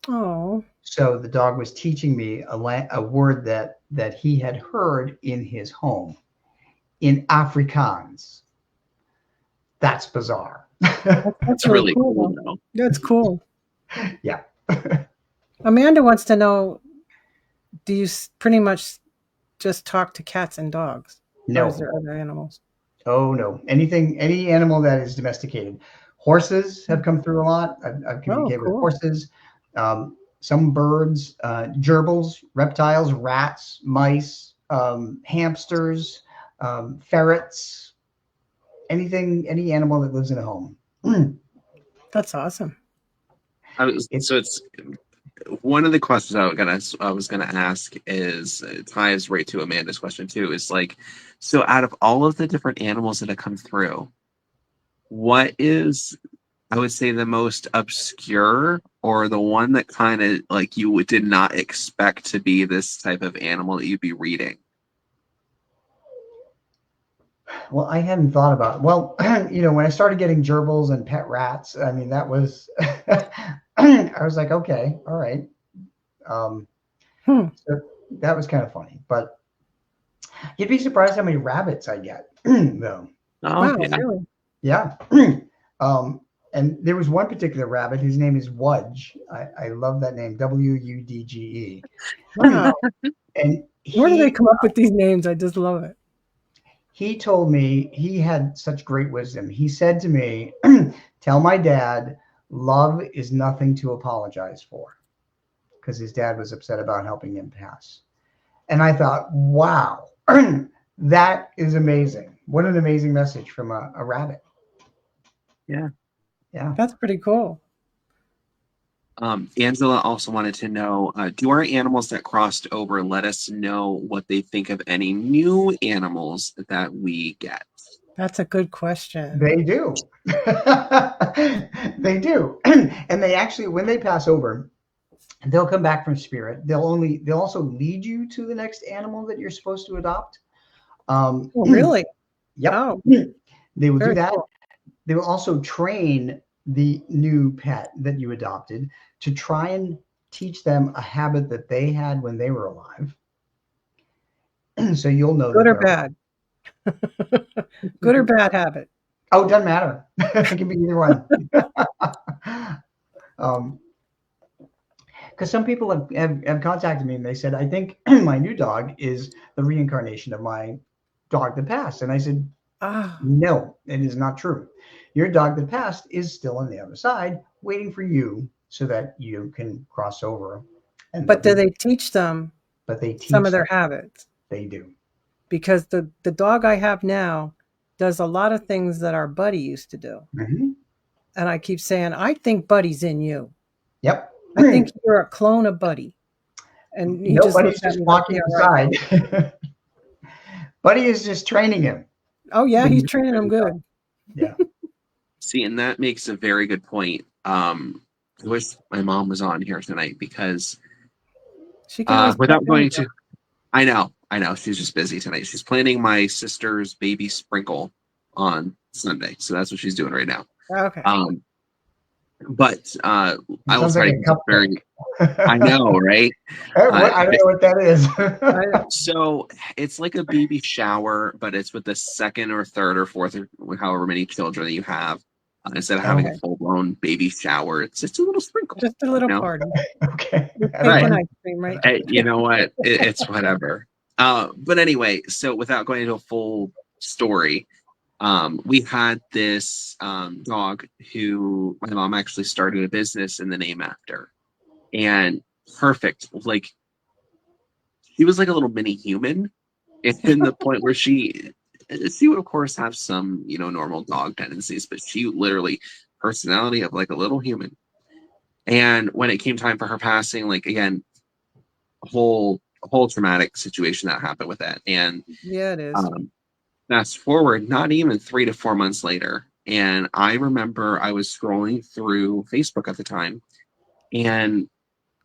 Oh. So the dog was teaching me a word that he had heard in his home in Afrikaans. That's bizarre. That's really cool. That's cool. Yeah. Amanda wants to know, do you pretty much just talk to cats and dogs? No. Or is there other animals? Oh, no. Any animal that is domesticated. Horses have come through a lot. I've communicated with horses. Some birds, gerbils, reptiles, rats, mice, hamsters, ferrets, any animal that lives in a home. That's awesome. So it's one of the questions I was gonna ask is ties right to Amanda's question too. Is like, so out of all of the different animals that have come through, what is, I would say, the most obscure, or the one that kind of like did not expect to be this type of animal that you'd be reading? Well, I hadn't thought about it. Well, when I started getting gerbils and pet rats, I mean, that was, I was like, okay, all right. So that was kind of funny, but you'd be surprised how many rabbits I get, though. Oh, Wow, yeah. really? Yeah. And there was one particular rabbit. His name is Wudge. I love that name, Wudge. Wow. And Where do they come up with these names? I just love it. He told me, he had such great wisdom. He said to me, tell my dad, love is nothing to apologize for, because his dad was upset about helping him pass. And I thought, wow, that is amazing. What an amazing message from a rabbit. Yeah. Yeah. That's pretty cool. Angela also wanted to know, do our animals that crossed over let us know what they think of any new animals that we get? That's a good question. They do. They do. And they actually, when they pass over, they'll come back from spirit. They'll also lead you to the next animal that you're supposed to adopt. Oh, really? Yep. Oh, They will do very that. cool. They will also train the new pet that you adopted to try and teach them a habit that they had when they were alive. So you'll know Good that or they're bad? Good or bad habit? Oh, it doesn't matter. It can be either one. Because some people have contacted me and they said, I think my new dog is the reincarnation of my dog that passed. And I said, no, it is not true. Your dog that passed is still on the other side, waiting for you so that you can cross over. But do they teach them some of their habits? They do. Because the dog I have now does a lot of things that our Buddy used to do. Mm-hmm. And I keep saying, I think Buddy's in you. Yep. I think you're a clone of Buddy. And he Nobody's just me walking like, yeah, aside. Right. Buddy is just training him. Oh, yeah, he's training him good. Yeah. See, and that makes a very good point. I wish my mom was on here tonight, because she can without going to, I know, she's just busy tonight. She's planning my sister's baby sprinkle on Sunday, so that's what she's doing right now. Okay. But I will try to keep very. I know, right? I don't know what that is. So it's like a baby shower, but it's with the second or third or fourth or however many children that you have. Instead of having a full-blown baby shower, it's just a little sprinkle. Just a little party. Okay. Right. Ice cream, right? Hey, you know what? It's whatever. But anyway, so without going into a full story, we had this dog who my mom actually started a business in the name after. And perfect. Like, she was like a little mini human in the point where she would of course have some, normal dog tendencies, but she literally personality of like a little human. And when it came time for her passing, like, again, a whole traumatic situation that happened with that. And yeah, it is. Fast forward, not even 3 to 4 months later, and I remember I was scrolling through Facebook at the time, and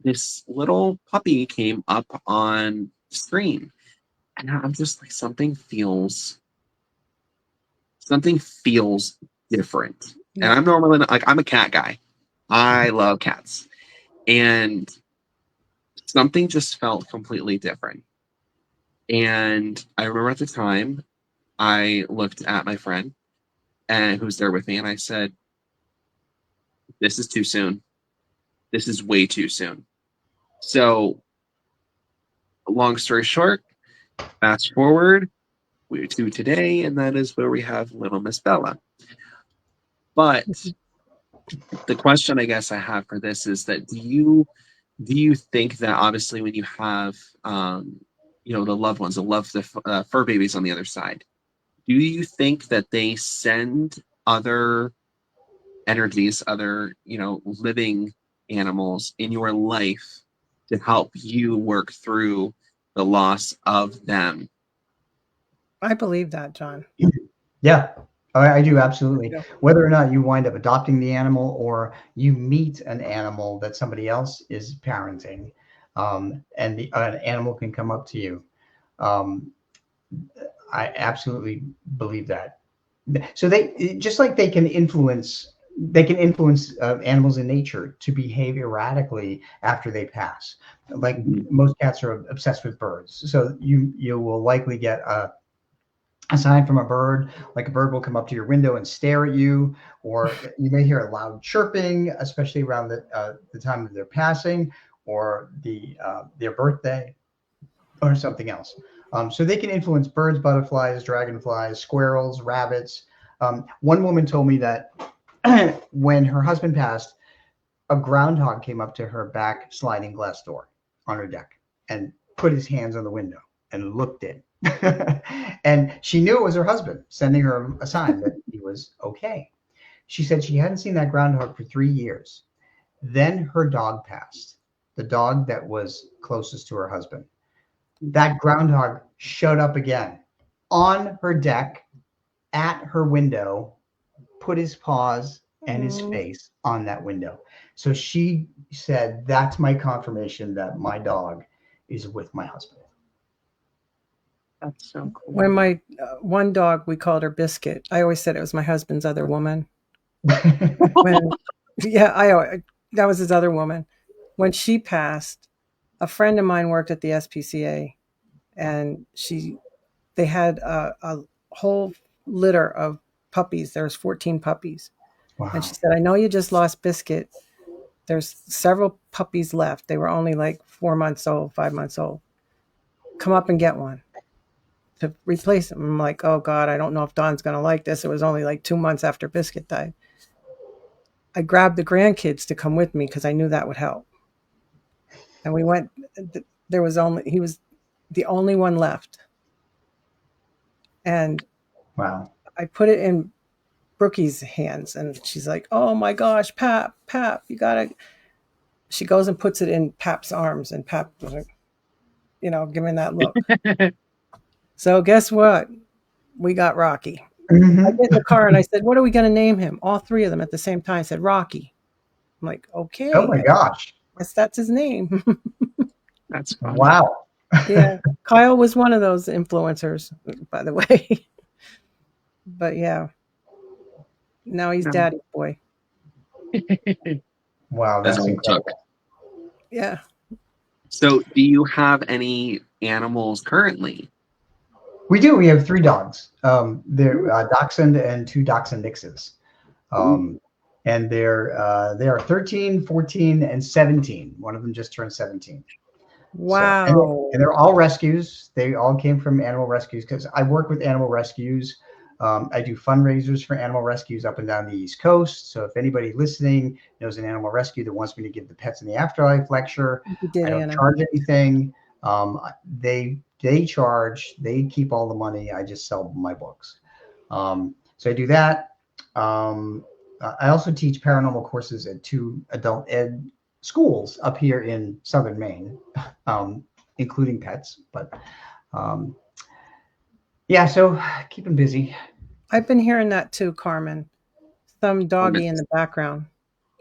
this little puppy came up on screen, and I'm just like, something feels different. Yeah. And I'm normally like, I'm a cat guy. I love cats, and something just felt completely different. And I remember at the time, I looked at my friend and who's there with me, and I said, this is too soon. This is way too soon. So, long story short, fast forward to today, and that is where we have little Miss Bella. But the question I guess I have for this is that do you think that, obviously, when you have the loved ones, the fur babies on the other side, do you think that they send other energies, other living animals in your life to help you work through the loss of them. I believe that, John. Yeah, I do, absolutely. Yeah. Whether or not you wind up adopting the animal or you meet an animal that somebody else is parenting, and an animal can come up to you. I absolutely believe that. So they, just like they can influence animals in nature to behave erratically after they pass. Like most cats are obsessed with birds, so you will likely get a sign from a bird, like a bird will come up to your window and stare at you, or you may hear a loud chirping, especially around the time of their passing, or their birthday, or something else. So they can influence birds, butterflies, dragonflies, squirrels, rabbits. One woman told me that when her husband passed, a groundhog came up to her back sliding glass door on her deck and put his hands on the window and looked in. And she knew it was her husband sending her a sign that he was okay. She said she hadn't seen that groundhog for 3 years. Then her dog passed, the dog that was closest to her husband. That groundhog showed up again on her deck at her window, put his paws and his face on that window. So she said, that's my confirmation that my dog is with my husband. That's so cool. When my one dog, we called her Biscuit. I always said it was my husband's other woman. That was his other woman. When she passed, a friend of mine worked at the SPCA, and they had a whole litter of puppies. There's 14 puppies. Wow. And she said, I know you just lost Biscuit. There's several puppies left. They were only like 4 months old, 5 months old. Come up and get one to replace him. I'm like, oh God, I don't know if Dawn's going to like this. It was only like 2 months after Biscuit died. I grabbed the grandkids to come with me because I knew that would help. And we went, he was the only one left. And wow. I put it in Brookie's hands, and she's like, oh my gosh, Pap, you gotta. She goes and puts it in Pap's arms, and Pap was like, giving that look. So guess what? We got Rocky. Mm-hmm. I get in the car and I said, what are we going to name him? All three of them at the same time said Rocky. I'm like, okay. Oh my gosh. Guess that's his name. That's fun. Wow. Yeah. Kyle was one of those influencers, by the way. But yeah. Now he's daddy's boy. Wow, that's incredible. Yeah. So do you have any animals currently? We do. We have 3 dogs. They're dachshund and 2 dachshund mixes. And they are 13, 14, and 17. One of them just turned 17. Wow. So, and they're all rescues. They all came from animal rescues because I work with animal rescues. I do fundraisers for animal rescues up and down the East Coast. So if anybody listening knows an animal rescue that wants me to give the Pets in the Afterlife lecture, I don't charge anything. They charge, they keep all the money. I just sell my books. So I do that. I also teach paranormal courses at 2 adult ed schools up here in Southern Maine, including pets. But yeah, so keeping busy. I've been hearing that too, Carmen. Some doggy in the background.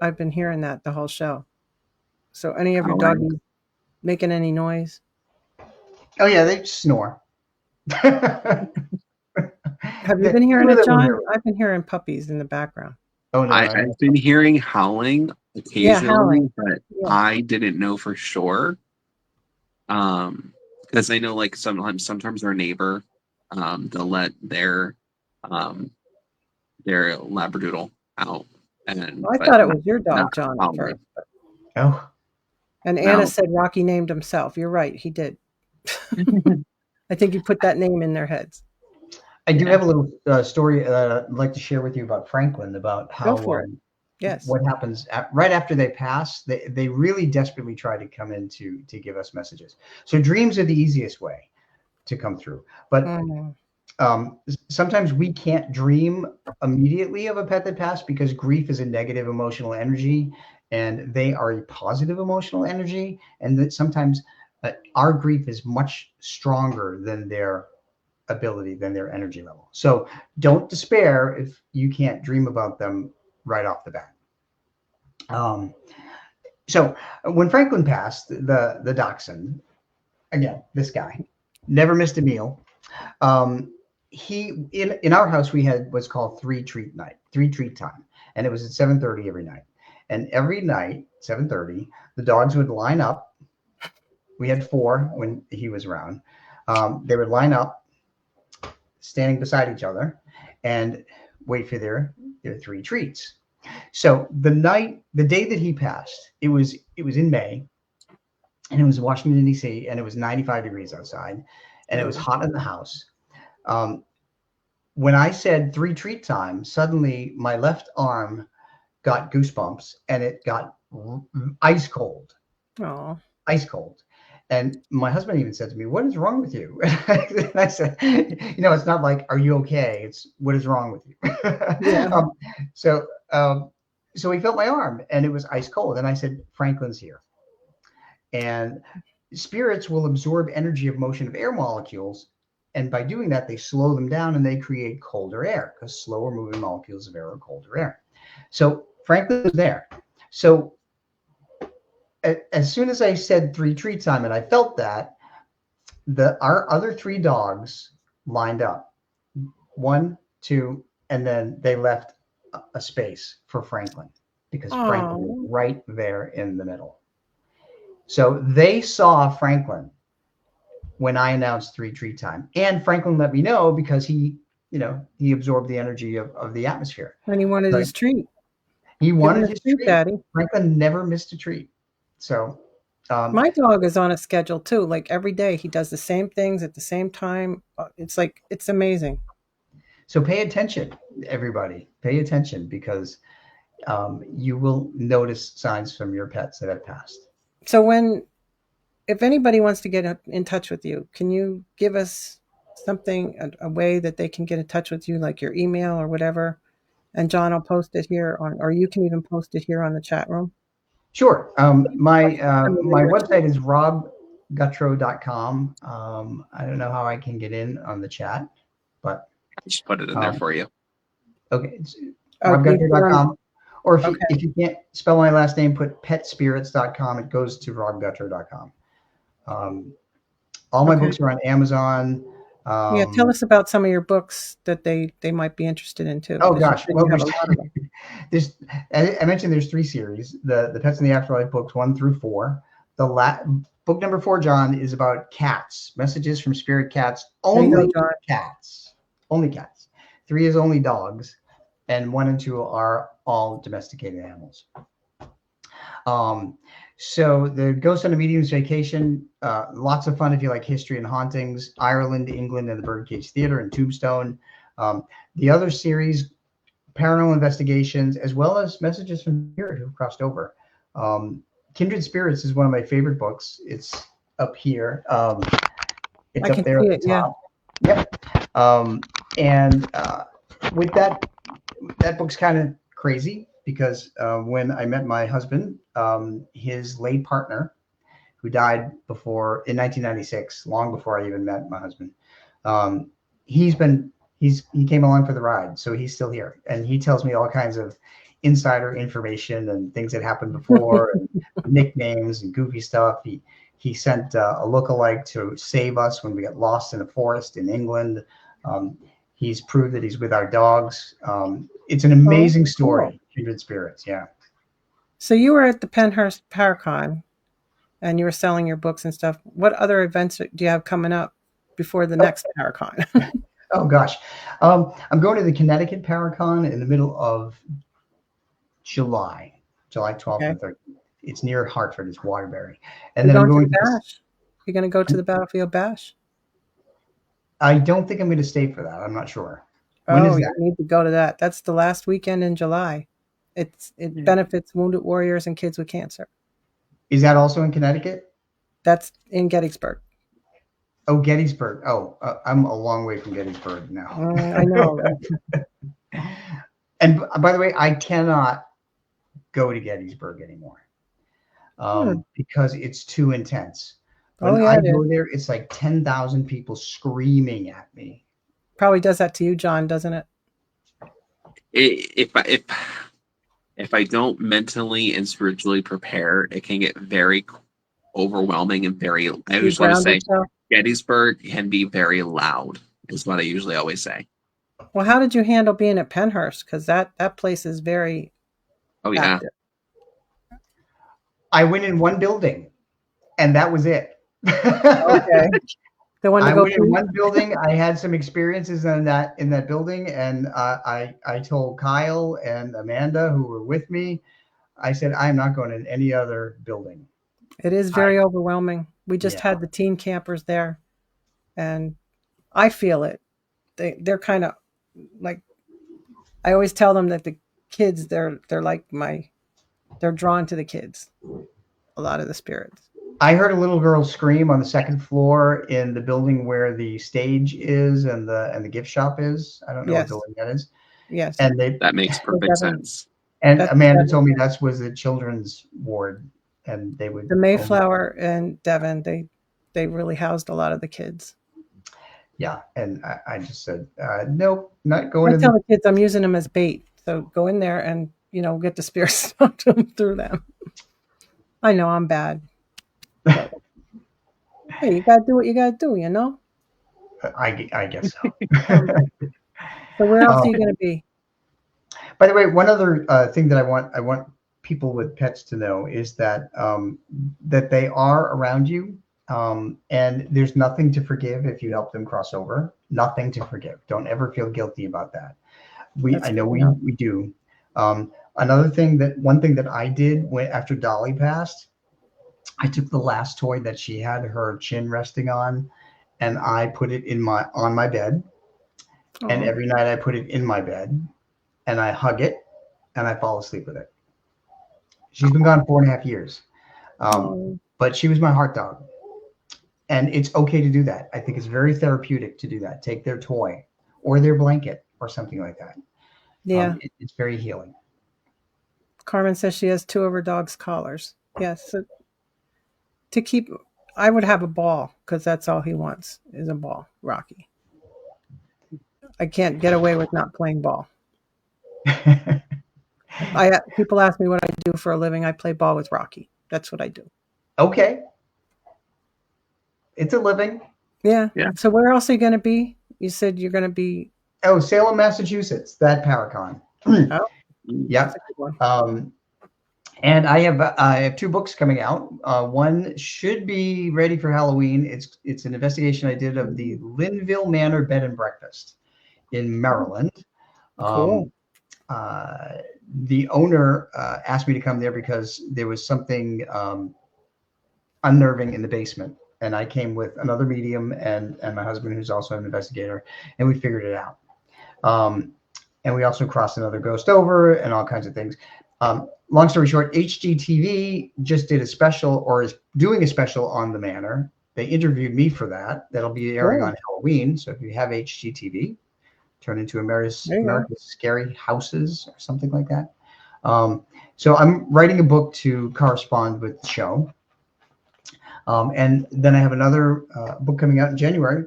I've been hearing that the whole show. So any of your doggies making any noise? Oh yeah, they snore. Have you been hearing it, John? I've been hearing puppies in the background. Oh no, I've been hearing howling occasionally, but I didn't know for sure. Because I know like sometimes our neighbor, they'll let their labradoodle out. And I thought it was your dog, John, at first. Oh. And Anna said Rocky named himself. You're right, he did. I think you put that name in their heads. I do have a little story I'd like to share with you about Franklin, about how what happens right after they pass. They really desperately try to come in to give us messages. So dreams are the easiest way to come through. But Sometimes we can't dream immediately of a pet that passed because grief is a negative emotional energy and they are a positive emotional energy. And that sometimes our grief is much stronger than their ability, than their energy level. So don't despair if you can't dream about them right off the bat. So when Franklin passed, the dachshund, again, this guy never missed a meal. He in our house we had what's called three treat time, and it was at 7:30 every night. And every night, 7:30, the dogs would line up. We had four when he was around. They would line up, standing beside each other, and wait for their three treats. So the day that he passed, it was in May, and it was Washington D.C. and it was 95 degrees outside, and it was hot in the house. When I said three treat time, suddenly my left arm got goosebumps and it got ice cold. Oh, ice cold. And my husband even said to me, "What is wrong with you?" And I said, it's not like, "Are you okay?" It's, "What is wrong with you?" yeah. So he felt my arm and it was ice cold. And I said, "Franklin's here." And spirits will absorb energy of motion of air molecules. And by doing that, they slow them down and they create colder air because slower moving molecules of air are colder air. So Franklin was there. So as soon as I said three treat time and I felt that, our other three dogs lined up, 1, 2, and then they left a space for Franklin because Franklin was right there in the middle. So they saw Franklin when I announced three treat time, and Franklin let me know because he absorbed the energy of the atmosphere. And he wanted his treat. He wanted his treat. Daddy. Franklin never missed a treat. So my dog is on a schedule too. Like every day he does the same things at the same time. It's amazing. So pay attention, everybody. Pay attention because you will notice signs from your pets that have passed. So if anybody wants to get in touch with you, can you give us something, a way that they can get in touch with you, like your email or whatever? And John will post it here or you can even post it here on the chat room. Sure. My website is robgutro.com. I don't know how I can get in on the chat, but I just put it in there for you. Okay. It's robgutro.com. Or if you can't spell my last name, put petspirits.com. It goes to robgutro.com. All my books are on Amazon. Tell us about some of your books that they might be interested in too. Oh gosh, well, I mentioned there's 3 series: the Pets in the Afterlife books 1 through 4. Book number 4, John, is about cats, messages from spirit cats. Only cats. 3 is only dogs, and 1 and 2 are all domesticated animals. So the Ghost on a Medium's Vacation, lots of fun if you like history and hauntings. Ireland, England, and the Birdcage Theater and Tombstone. The other series, Paranormal Investigations, as well as Messages from Spirit who've crossed over. Kindred Spirits is one of my favorite books. It's up here. It's up there at the top. Yeah. Yep. And with that book's kind of crazy because when I met my husband, his late partner, who died in 1996, long before I even met my husband, he came along for the ride, so he's still here, and he tells me all kinds of insider information and things that happened before, and nicknames and goofy stuff. He sent a lookalike to save us when we got lost in a forest in England. He's proved that he's with our dogs. It's an amazing story. Kindred Spirits, yeah. So you were at the Penhurst Paracon, and you were selling your books and stuff. What other events do you have coming up before the next Paracon? Oh gosh, I'm going to the Connecticut Paracon in the middle of July 12th and 13th. It's near Hartford. It's Waterbury, and then I'm going to Bash. You're going to go to the Battlefield Bash? I don't think I'm going to stay for that. I'm not sure. When is that? You need to go to that. That's the last weekend in July. It benefits wounded warriors and kids with cancer. Is that also in Connecticut? That's in Gettysburg. Oh, Gettysburg. Oh, I'm a long way from Gettysburg now. I know. And by the way, I cannot go to Gettysburg anymore because it's too intense. Oh, When yeah, I it is. go there, it's like 10,000 people screaming at me. Probably does that to you, John, doesn't it? If I don't mentally and spiritually prepare, it can get very overwhelming and very. I You just want to ground say yourself. Gettysburg can be very loud. Is what I usually always say. Well, how did you handle being at Penhurst? Because that place is very Oh yeah, active. I went in one building, and that was it. Okay. The one to I go went in to? one building. I had some experiences in that building, and I told Kyle and Amanda, who were with me, I said, I'm not going in any other building. It is very overwhelming. We just Yeah. had the teen campers there, and I feel it. They're kind of like, I always tell them that the kids, they're like they're drawn to the kids. A lot of the spirits. I heard a little girl scream on the second floor in the building where the stage is and the gift shop is. I don't know what Yes. building that is. Yes. And that makes perfect sense. And That's Amanda Devin. told me that was the children's ward, and they would The Mayflower and Devon, they really housed a lot of the kids. Yeah, and I just said, nope, not going I to tell the. the kids I'm using them as bait, so go in there and get the spirits talk to them through them. I know I'm bad, but hey, you gotta do what you gotta do, I guess so. So where else are you gonna be? By the way, one other thing that I want people with pets to know is that that they are around you, and there's nothing to forgive if you help them cross over. Nothing to forgive. Don't ever feel guilty about that. I know we do. One thing that I did after Dolly passed, I took the last toy that she had her chin resting on, and I put it on my bed. And every night I put it in my bed, and I hug it, and I fall asleep with it. She's been gone 4.5 years, but she was my heart dog, and it's okay to do that. I think it's very therapeutic to do that. Take their toy or their blanket or something like that. Yeah. It's very healing. Carmen says she has 2 of her dog's collars. Yes. So I would have a ball because that's all he wants is a ball, Rocky. I can't get away with not playing ball. People ask me what I do for a living. I play ball with Rocky. That's what I do. Okay. It's a living. Yeah. So where else are you going to be? You said you're going to be. Oh, Salem, Massachusetts. That Paracon. Oh, yeah. And I have 2 books coming out. One should be ready for Halloween. It's an investigation I did of the Linville Manor Bed and Breakfast in Maryland. Cool. The owner asked me to come there because there was something unnerving in the basement. And I came with another medium and my husband, who's also an investigator, and we figured it out. And we also crossed another ghost over and all kinds of things. Long story short, HGTV just did a special, or is doing a special on the manor. They interviewed me for that. That'll be airing on Halloween. So if you have HGTV, turn into America's Scary Houses or something like that. So I'm writing a book to correspond with the show. And then I have another book coming out in January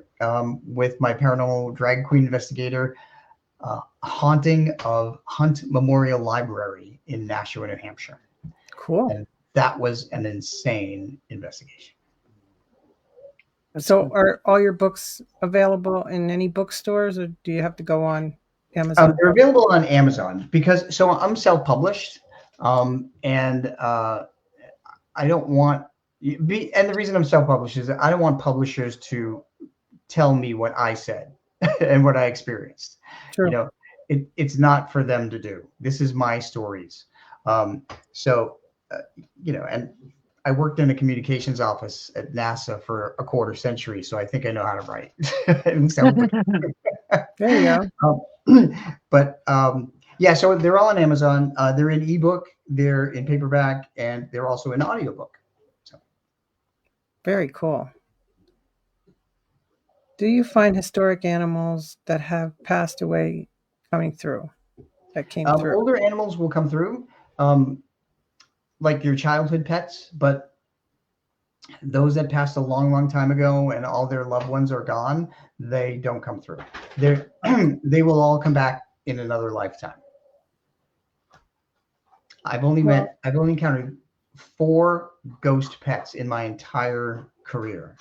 with my paranormal drag queen investigator, Haunting of Hunt Memorial Library in Nashua, New Hampshire. Cool. And that was an insane investigation. So are all your books available in any bookstores, or do you have to go on Amazon? They're available on Amazon because I'm self-published, and I don't want and the reason I'm self-published is that I don't want publishers to tell me what I said and what I experienced. True. It's not for them to do. This is my stories. And I worked in a communications office at NASA for a quarter century, so I think I know how to write. There you go. But so they're all on Amazon. They're in ebook, they're in paperback, and they're also in audiobook. So very cool. Do you find historic animals that have passed away coming through? That came through. Older animals will come through, like your childhood pets, but those that passed a long, long time ago and all their loved ones are gone, they don't come through. They will all come back in another lifetime. I've only encountered 4 ghost pets in my entire career.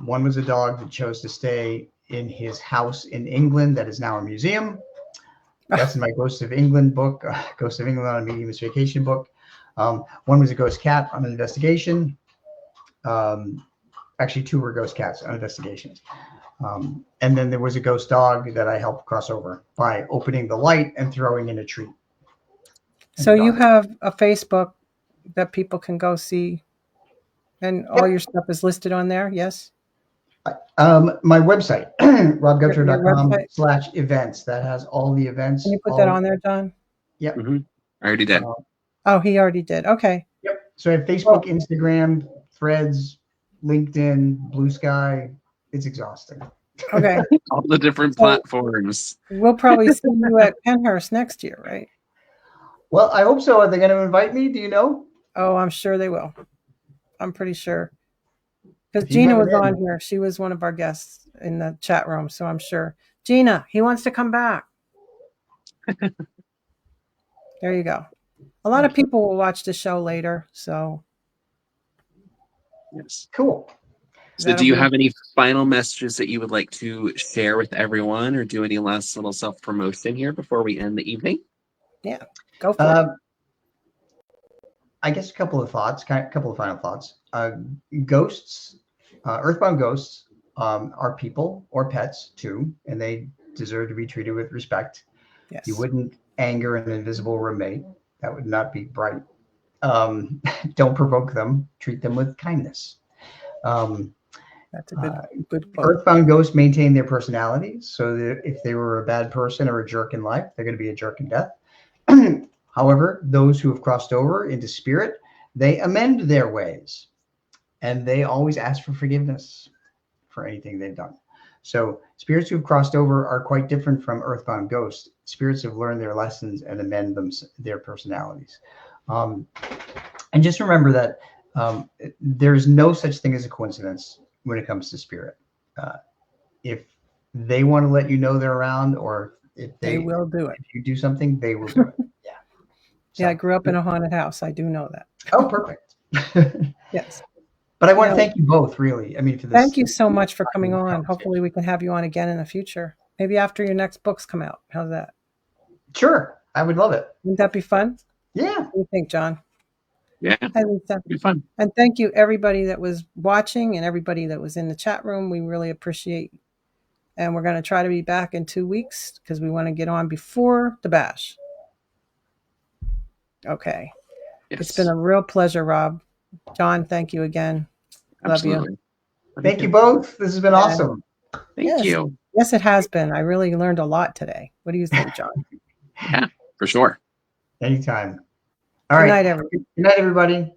One was a dog that chose to stay in his house in England that is now a museum. That's in my Ghosts of England book, Ghosts of England on a Medium's Vacation book. One was a ghost cat on an investigation. Actually, 2 were ghost cats on investigations. And then there was a ghost dog that I helped cross over by opening the light and throwing in a treat. So you have a Facebook that people can go see, and all your stuff is listed on there, yes? My website, robgutro.com/events, that has all the events. Can you put that on there, John? Yep. I already did. Oh, he already did. Okay. Yep. So I have Facebook, Instagram, Threads, LinkedIn, Blue Sky. It's exhausting. Okay. All the different platforms. We'll probably see you at Penhurst next year, right? Well, I hope so. Are they going to invite me? Do you know? Oh, I'm sure they will. I'm pretty sure. Because Gina was on here. She was one of our guests in the chat room, so I'm sure. Gina, he wants to come back. There you go. A lot of people will watch the show later, so. Yes. Cool. So do you have any final messages that you would like to share with everyone, or do any last little self-promotion here before we end the evening? Yeah, go for it. I guess a couple of final thoughts. Ghosts, earthbound ghosts, are people or pets too, and they deserve to be treated with respect. Yes. You wouldn't anger an invisible roommate. That would not be bright. Don't provoke them. Treat them with kindness. That's a good quote. Earthbound ghosts maintain their personalities, so that if they were a bad person or a jerk in life, they're going to be a jerk in death. However, those who have crossed over into spirit, they amend their ways, and they always ask for forgiveness for anything they've done. So spirits who've crossed over are quite different from earthbound ghosts. Spirits have learned their lessons and amend their personalities. And just remember that there's no such thing as a coincidence when it comes to spirit. If they want to let you know they're around, or if they will do it. If you do something, they will do it. Yeah. So, yeah, I grew up in a haunted house. I do know that. Oh, perfect. Yes. But I want to thank you both, really. I mean, for this. Thank you so much for coming on. Hopefully we can have you on again in the future. Maybe after your next books come out. How's that? Sure. I would love it. Wouldn't that be fun? Yeah. What do you think, John? Yeah. Hi, Lisa. It'd be fun. And thank you, everybody that was watching and everybody that was in the chat room. We really appreciate you. And we're going to try to be back in 2 weeks because we want to get on before the bash. Okay. Yes. It's been a real pleasure, Rob. John, thank you again. Absolutely. Love you. Thank you both. This has been awesome. Thank you. Yes, it has been. I really learned a lot today. What do you think, John? Yeah, for sure. Anytime. All right. Good night, everybody. Good night, everybody.